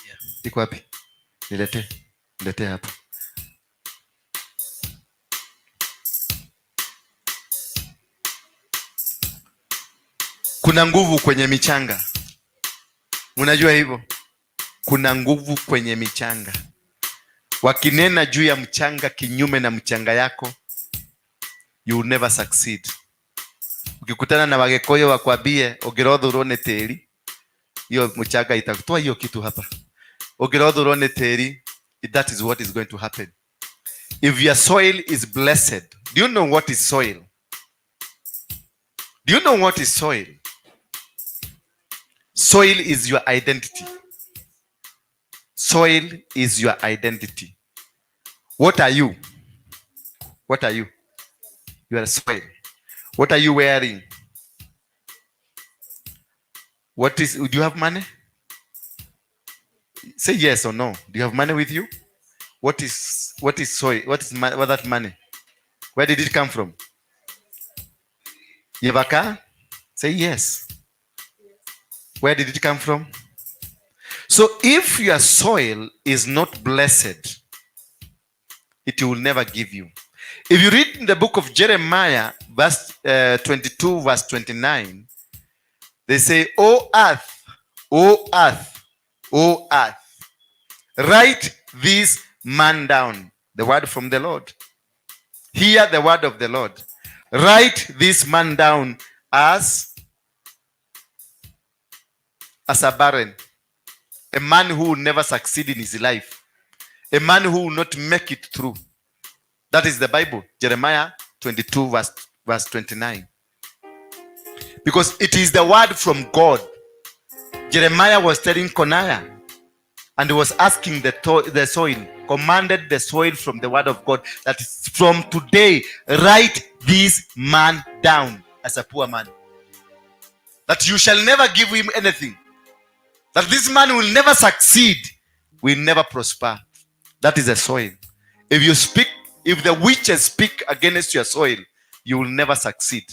Speaker 7: Yeah.
Speaker 2: Iko wapi? Niletee hapa. Kuna nguvu kwenye michanga. Unajua hivyo? Kuna nguvu kwenye michanga. Wakinena juu ya mchanga kinyume na mchanga yako, you will never succeed. Ukikutana na Wagekoyo wakwambie ogirothurwo ni tiri, hiyo mchanga itakutoa hiyo kitu hapa. Ogirothurwo ni tiri, that is what is going to happen. If your soil is blessed, do you know what is soil? Do you know what is soil? Soil is your identity. Soil is your identity. What are you? What are you? You are soil. What are you wearing? Do you have money? Say yes or no. Do you have money with you? What is soil? What that money? Where did it come from? You have a car? Say yes. Where did it come from? So if your soil is not blessed, it will never give you. If you read in the book of Jeremiah, verse 22, verse 29, they say, O earth, O earth, O earth, write this man down. The word from the Lord. Hear the word of the Lord. Write this man down as a barren. A man who will never succeed in his life. A man who will not make it through. That is the Bible. Jeremiah 22 verse 29. Because it is the word from God. Jeremiah was telling Coniah and he was asking the soil, commanded the soil from the word of God, that from today, write this man down as a poor man. That you shall never give him anything. That this man will never succeed, will never prosper. That is a soil. If the witches speak against your soil, you will never succeed.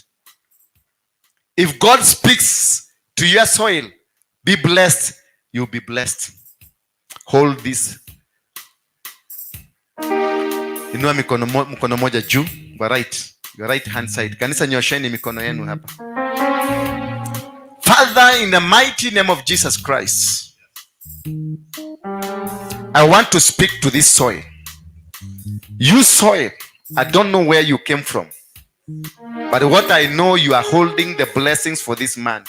Speaker 2: If God speaks to your soil, be blessed, you'll be blessed. Hold this. Inua mkono moja juu, your right hand side. Kanisa nyosheni mikono yenu hapa. Father, in the mighty name of Jesus Christ, I want to speak to this soil. You soil, I don't know where you came from, but what I know, you are holding the blessings for this man.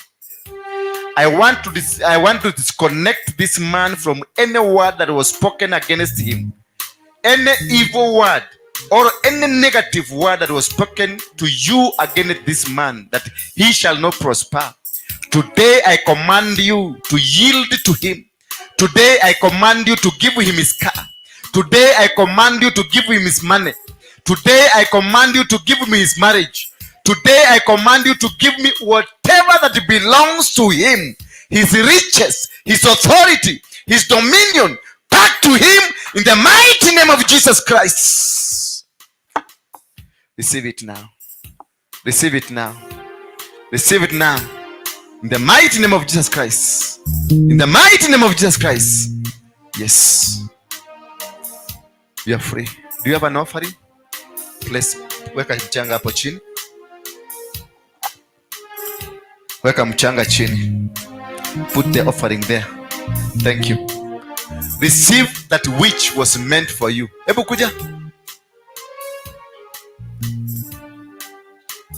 Speaker 2: I want to disconnect this man from any word that was spoken against him, any evil word or any negative word that was spoken to you against this man, that he shall not prosper. Today I command you to yield to him. Today I command you to give him his car. Today I command you to give him his money. Today I command you to give him his marriage. Today I command you to give me whatever that belongs to him. His riches, his authority, his dominion, back to him in the mighty name of Jesus Christ. Receive it now. Receive it now. Receive it now. In the mighty name of Jesus Christ. In the mighty name of Jesus Christ. Yes. You are free. Do you have an offering? Please, weka mchanga hapo chini. Weka mchanga chini. Put the offering there. Thank you. Receive that which was meant for you. Hebu kuja.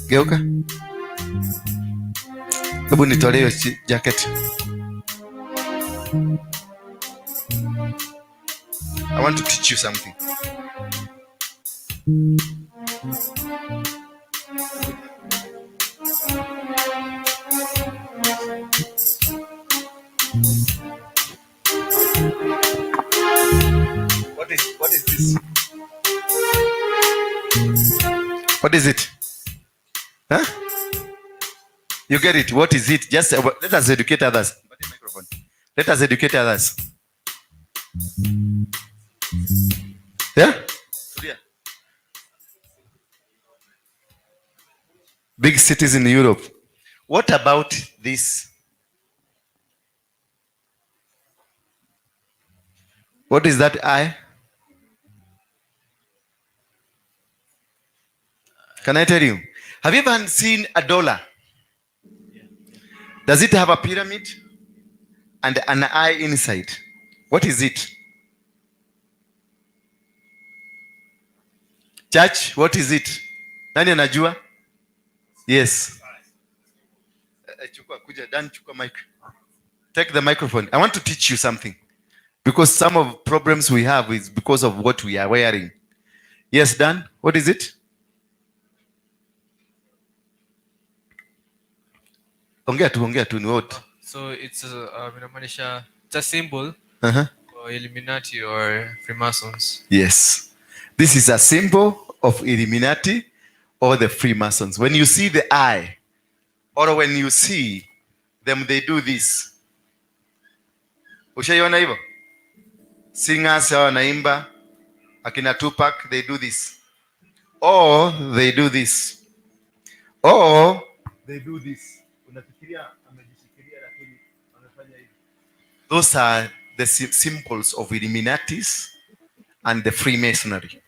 Speaker 2: Geuka. Hebu nitolee hiyo jacket. I want to teach you something. What is this? What is it? Huh? You get it? What is it? Just let us educate others. Let us educate others. Yeah? Big cities in Europe. What about this? What is that eye? Can I tell you? Have you ever seen a dollar? Does it have a pyramid and an eye inside? What is it? Church, what is it? Nani anajua? Yes. Take the microphone. I want to teach you something. Because some of problems we have is because of what we are wearing. Yes, Dan, what is it? Ongea tu ni what?
Speaker 8: So it's a symbol
Speaker 2: Uh-huh.
Speaker 8: for Illuminati or Freemasons.
Speaker 2: Yes. This is a symbol of Illuminati or the Freemasons. When you see the eye, or when you see them, they do this. Ushaiona hivyo? Singers wanaimba, akina Tupac, they do this. Or they do this. Or they do this. Those are the symbols of Illuminatis and the Freemasonry.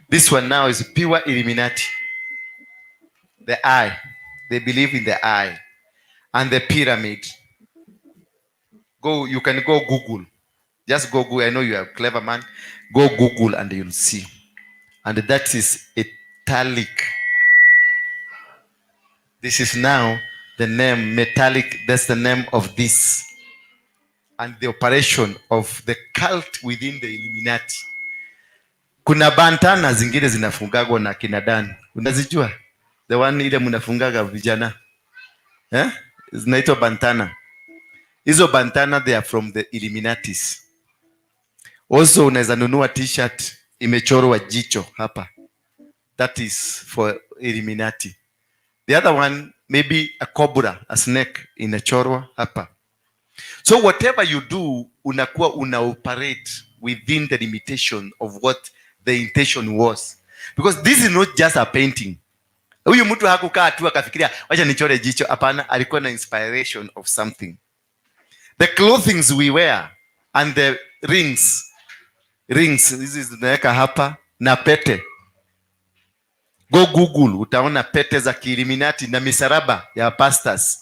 Speaker 2: This one now is pure Illuminati. The eye. They believe in the eye. And the pyramid. You can go Google. Just go Google. I know you are a clever man. Go Google and you'll see. And that is italic. This is now the name, metallic. That's the name of this. And the operation of the cult within the Illuminati. Kuna bantana zingine zinafungagwa na kinadani. Unazijua? The one ile mnafungaga vijana. Zinaitwa bantana. Hizo bantana, they are from the Illuminatis. Also unaweza nunua t-shirt imechorwa jicho hapa. That is for Illuminati. The other one, maybe a cobra, a snake inachorwa hapa. So whatever you do, unakuwa una-operate within the limitation of what the intention was. Because this is not just a painting. Huyu mtu hakukaa tu akafikiria wacha nichore jicho. Hapana, alikuwa na inspiration of something. The clothings we wear and the rings, hizi zinaweka hapa na pete. Go Google, utaona pete za Illuminati na misaraba ya pastors.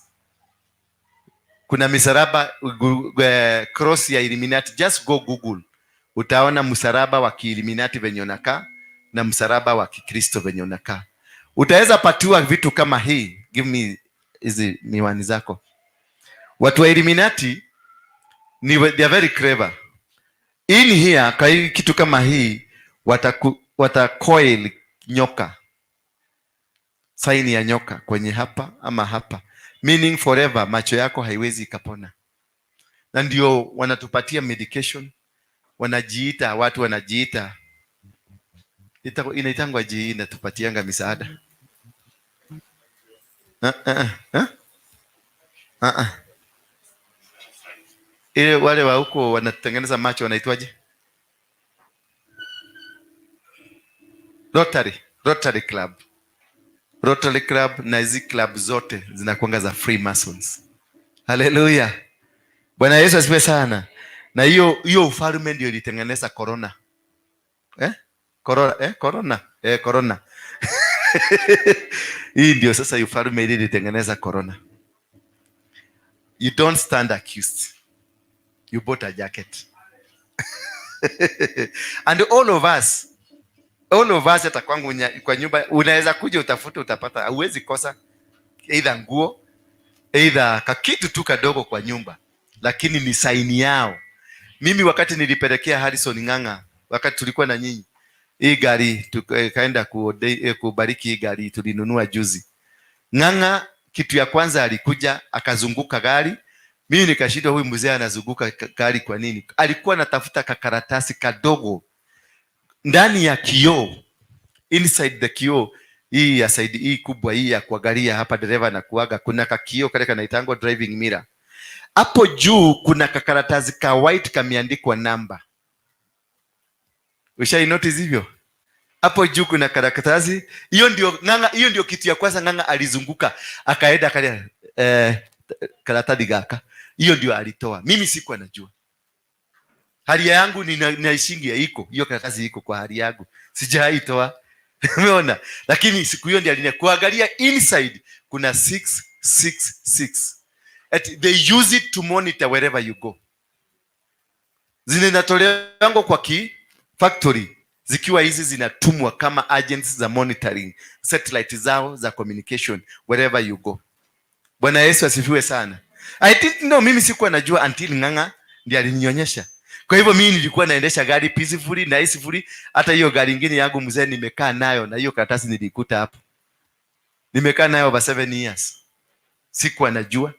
Speaker 2: Kuna misaraba cross ya Illuminati. Just go Google, utaona msaraba wa Illuminati venye unakaa na msaraba wa Kikristo venye unakaa. Utaweza patiwa vitu kama hii. Give me hizi miwani zako. Watu wa Illuminati they are very clever. In here, kwa hii kitu kama hii, watacoil nyoka. Saini ya nyoka kwenye hapa ama hapa. Meaning forever, macho yako haiwezi ikapona. Na ndio wanatupatia medication. Watu wanajiita. Inaitangwa jii, inatupatianga misaada. Ile wale wa huko wanatengeneza macho wanaitwaje? Rotary Club. Rotary Club na hizi club zote zinakuanga za Freemasons. Hallelujah. Bwana Yesu asifiwe sana. Na hiyo ufalme ndio ilitengeneza corona. Corona. Hii ndio sasa ufalme ilitengeneza corona. You don't stand accused. You bought a jacket. And all of us hata kwangu kwa nyumba unaweza kuja utafute utapata. Huwezi kosa either nguo either kakitu tu kadogo kwa nyumba, lakini ni saini yao. Mimi wakati nilipelekea Harrison Ng'ang'a, wakati tulikuwa na nyinyi, hii gari tukaenda kubariki hii gari tulinunua juzi. Ng'ang'a kitu ya kwanza alikuja akazunguka gari. Mimi nikashindwa huyu mzee anazunguka gari kwa nini? Alikuwa anatafuta kakaratasi kadogo ndani ya kioo, inside the kioo. Hii ya side hii kubwa hii ya kuangalia hapa dereva na kuaga, kuna kakioo kale kanaitangwa driving mirror. Hapo juu kuna kakaratasi ka white kameandikwa namba. Ushai notice hivyo? Hapo juu kuna karatasi. Hiyo ndio Ng'ang'a, hiyo ndio kitu ya kwanza Ng'ang'a alizunguka, akaenda akalia karatasi gaka. Hiyo ndio alitoa. Mimi sikuwa najua. Hali yangu ninaishingia iko. Hiyo karatasi iko kwa hali yangu. Sijaitoa. Umeona? Lakini siku hiyo ndio alinia kuangalia inside kuna 666. They use it to monitor wherever you go. Zinatolewa kwa factory, zikiwa hizi zinatumwa kama agents za monitoring, satellite zao za communication wherever you go. Bwana Yesu asifiwe sana. I think mimi sikuwa najua until Ng'ang'a ndiye alinionyesha. Kwa hivyo mimi nilikuwa naendesha gari peacefully na nicefully. Hata hiyo gari nyingine yangu mzee nimekaa nayo, na hiyo karatasi nilikuta hapo. Nimekaa nayo over 7 years. Sikuwa najua.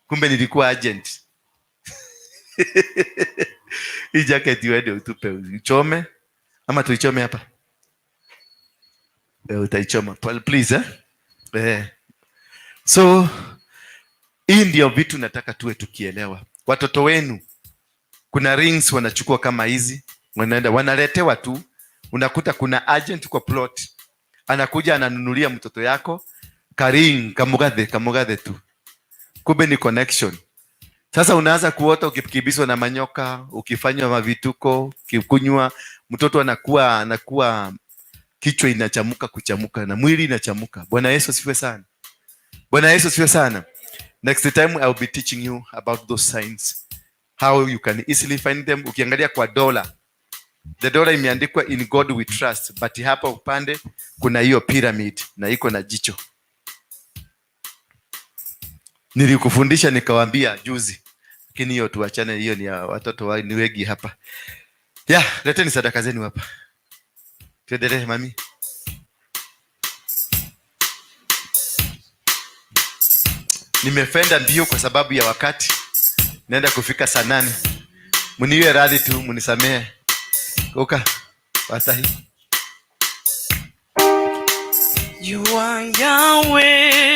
Speaker 2: Kumbe nilikuwa agent. Hii jacket uende utupe uchome. Ama tuichome hapa? Utaichoma. Please, So, hii ndio vitu nataka tuwe tukielewa. Watoto wenu, kuna rings wanachukua kama hizi. Wanaenda, wanaletewa tu. Unakuta kuna agent kwa plot. Anakuja ananunulia mtoto yako karing, kamugathe tu. Kumbe ni connection. Sasa unaanza kuota ukikibiswa na manyoka, ukifanywa mavituko, ukikunywa, mtoto anakuwa kichwa kuchamuka na mwili inachamuka. Bwana Yesu asifiwe sana. Bwana Yesu asifiwe sana. Next time I'll be teaching you about those signs. How you can easily find them. Ukiangalia kwa dola. The dollar imeandikwa in God we trust, but hapa upande kuna hiyo pyramid na iko na jicho. Nilikufundisha nikawaambia juzi. Lakini hiyo tuachane, hiyo ni ya watoto ni wengi hapa. Leteni sadaka zenu hapa. Tuendelee mami. Nimefenda mbio kwa sababu ya wakati. Naenda kufika saa 8. Muniwe radhi tu, munisamehe. Koka. Wasahi.
Speaker 9: You are Yahweh.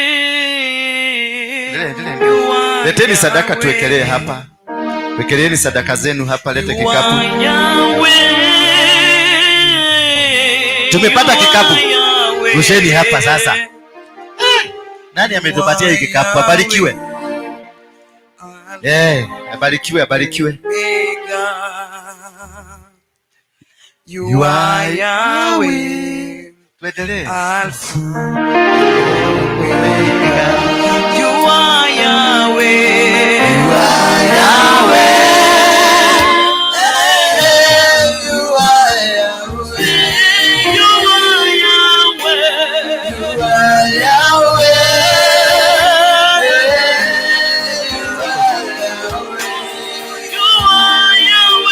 Speaker 2: Leteni sadaka tuwekelee hapa. Wekeleeni sadaka zenu hapa, lete kikapu. Tumepata kikapu. Rusheni hapa sasa. Nani ametupatia hiki kikapu? Abarikiwe. Abarikiwe.
Speaker 9: You are Yahweh.
Speaker 2: Tuendelee.
Speaker 9: Alpha. You are Yahweh. You are Yahweh. You are Yahweh. You are Yahweh. You are Yahweh.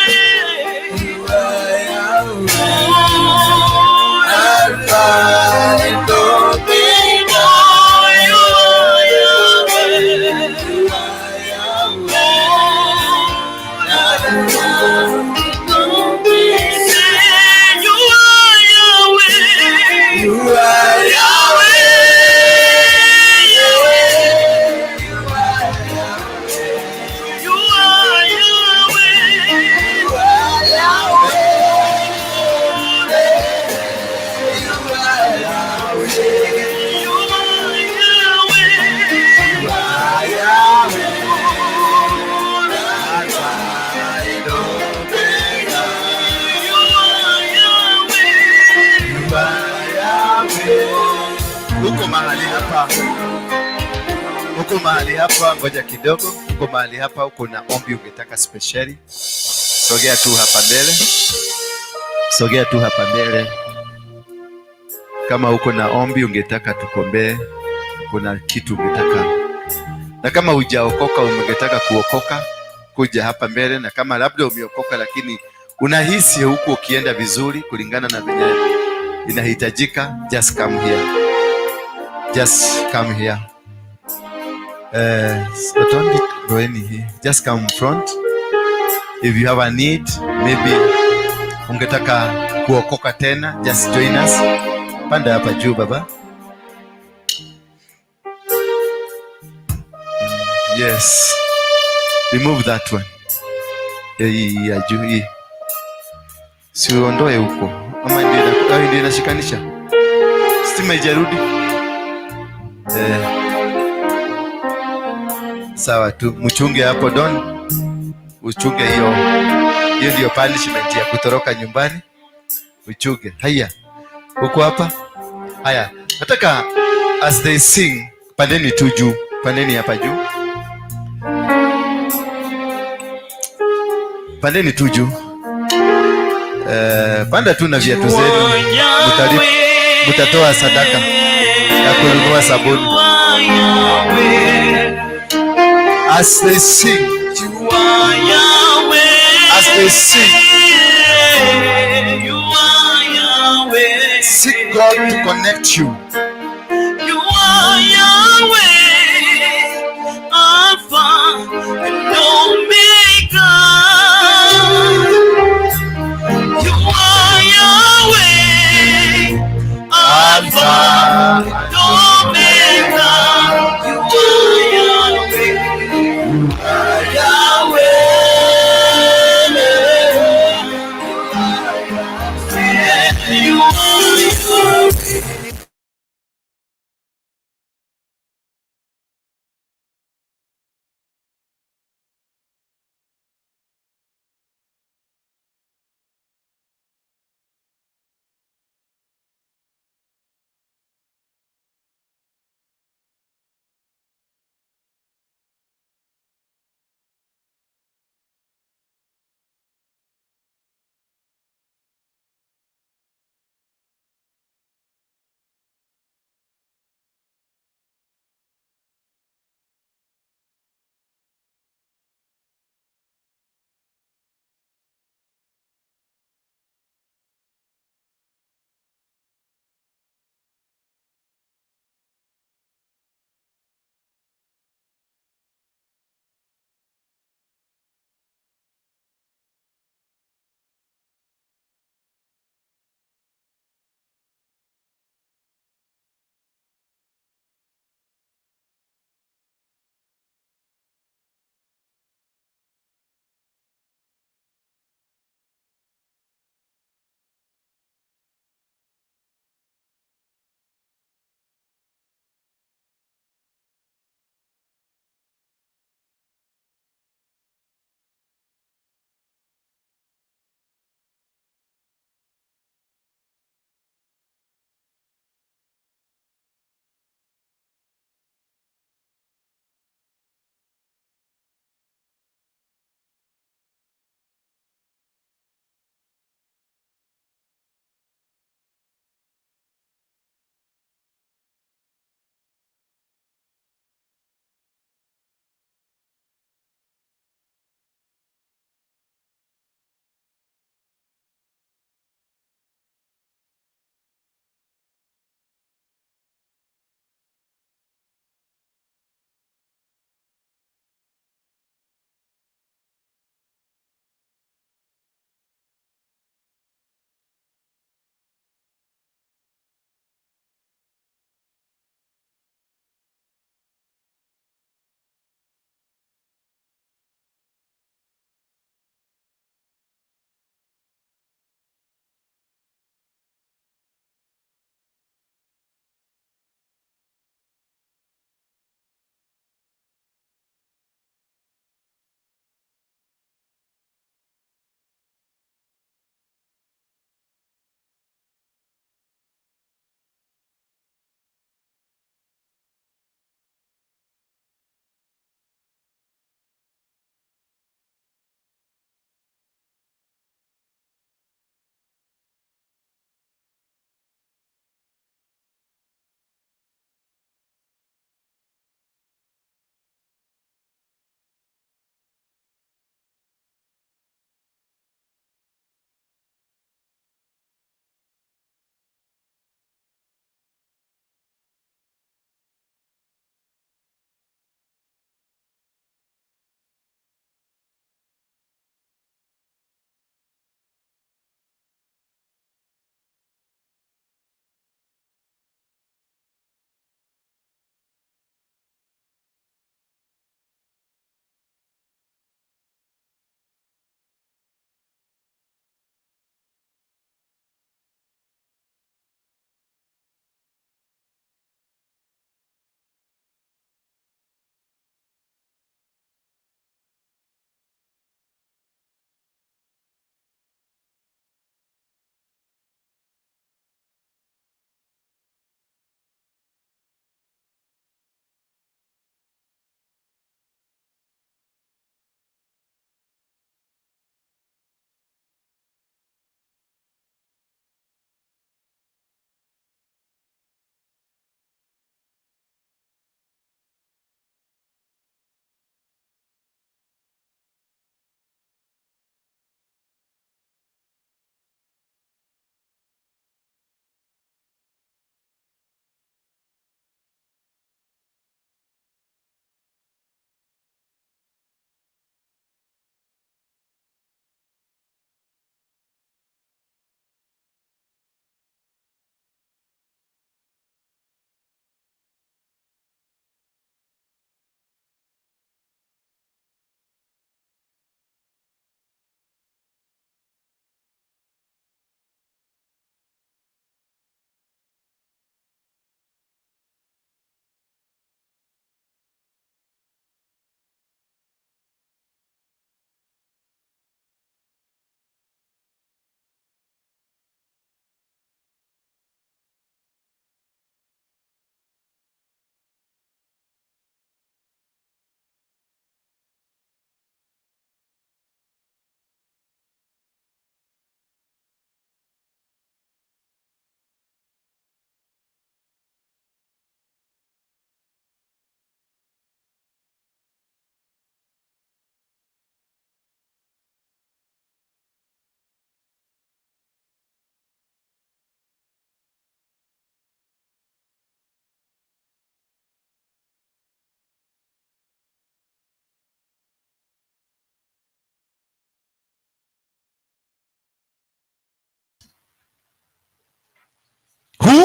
Speaker 2: Uko mahali hapa, ngoja kidogo. Uko mahali hapa, uko na ombi ungetaka speciali. Sogea tu hapa mbele. Kama uko na ombi ungetaka tukombee, kuna kitu ungetaka Na kama hujaokoka, ungetaka kuokoka, kuja hapa mbele. Na kama labda umeokoka lakini unahisi huko ukienda vizuri kulingana na venye inahitajika, just come here. Just come here. So don't go any here. Just come front. If you have a need, maybe ungetaka kuokoka tena, just join us. Panda hapa juu baba. Yes. Remove that one. Ya juu hii. Si uondoe huko. Ama ndio inashikanisha. Stima ijarudi. Sawa tu. Mchunge hapo Don. Uchunge hiyo. Hiyo ndio punishment ya kutoroka nyumbani. Uchunge. Haya. Huko hapa. Haya. Nataka as they sing, pandeni tu juu. Pandeni hapa juu. Pandeni tu juu. Panda tu na viatu zenu. Mtatoa sadaka ya kununua sabuni. As they sing. As they sing. Seek God to connect you.
Speaker 9: You are Yahweh, Alpha and Omega. You are Yahweh, Alpha and Omega. You are Yahweh, you are Yahweh. You are Yahweh.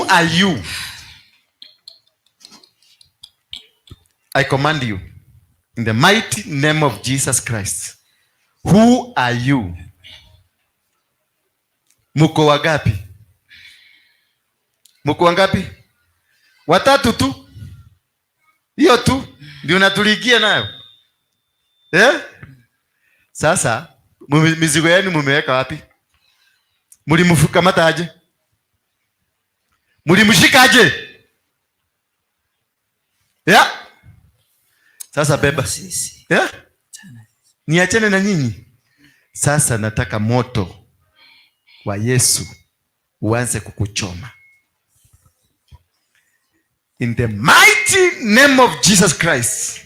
Speaker 2: Who are you? I command you in the mighty name of Jesus Christ. Who are you? Muko wangapi? Muko wangapi? Watatu tu. Hiyo tu ndio unatuligia nayo. Sasa mizigo yenu mumeweka wapi? Mlimkamata aje? Mlimshika aje? Sasa beba. Niachane na nyinyi. Sasa nataka moto wa Yesu uanze kukuchoma. In the mighty name of Jesus Christ.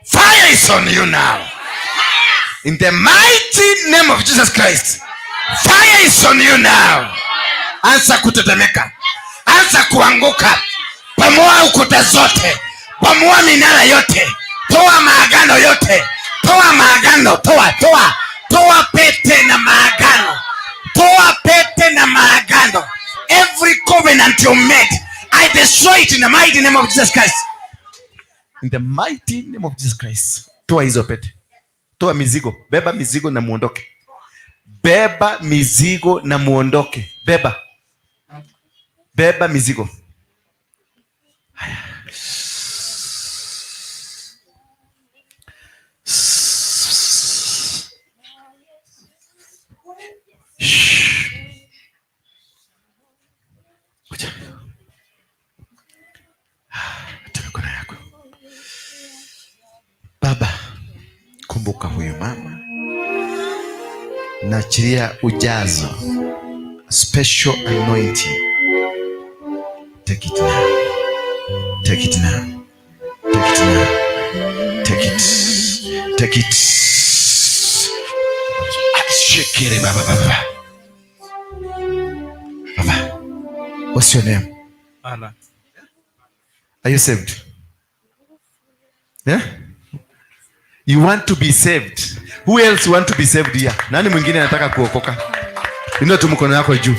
Speaker 2: Fire is on you now. In the mighty name of Jesus Christ. Fire is on you now. Anza kutetemeka. Anza kuanguka. Bomoa ukuta zote. Bomoa minara yote. Toa maagano yote. Toa maagano. Toa pete na maagano. Toa pete na maagano. Every covenant you made, I destroy it in the mighty name of Jesus Christ. In the mighty name of Jesus Christ. Toa hizo pete. Toa mizigo. Beba mizigo na muondoke. Beba mizigo na muondoke. Beba mizigo. Baba, kumbuka huyu mama. Naachilia ujazo, special anointing. Take it now. Take it now. Take it now. Take it. Take it. Shake it, Baba. Baba, what's your name?
Speaker 4: Anna.
Speaker 2: Are you saved? Yeah? You want to be saved. Who else want to be saved here? Nani mwingine anataka kuokoka? Inua tu mkono wako juu.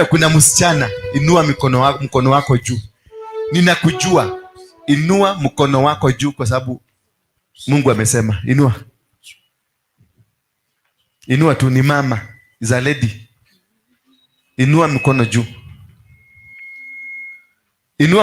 Speaker 2: Kuna msichana, inua mkono wako juu. Ninakujua. Inua mkono wako juu kwa sababu Mungu amesema. Inua tu, ni mama, is a lady. Inua mkono juu.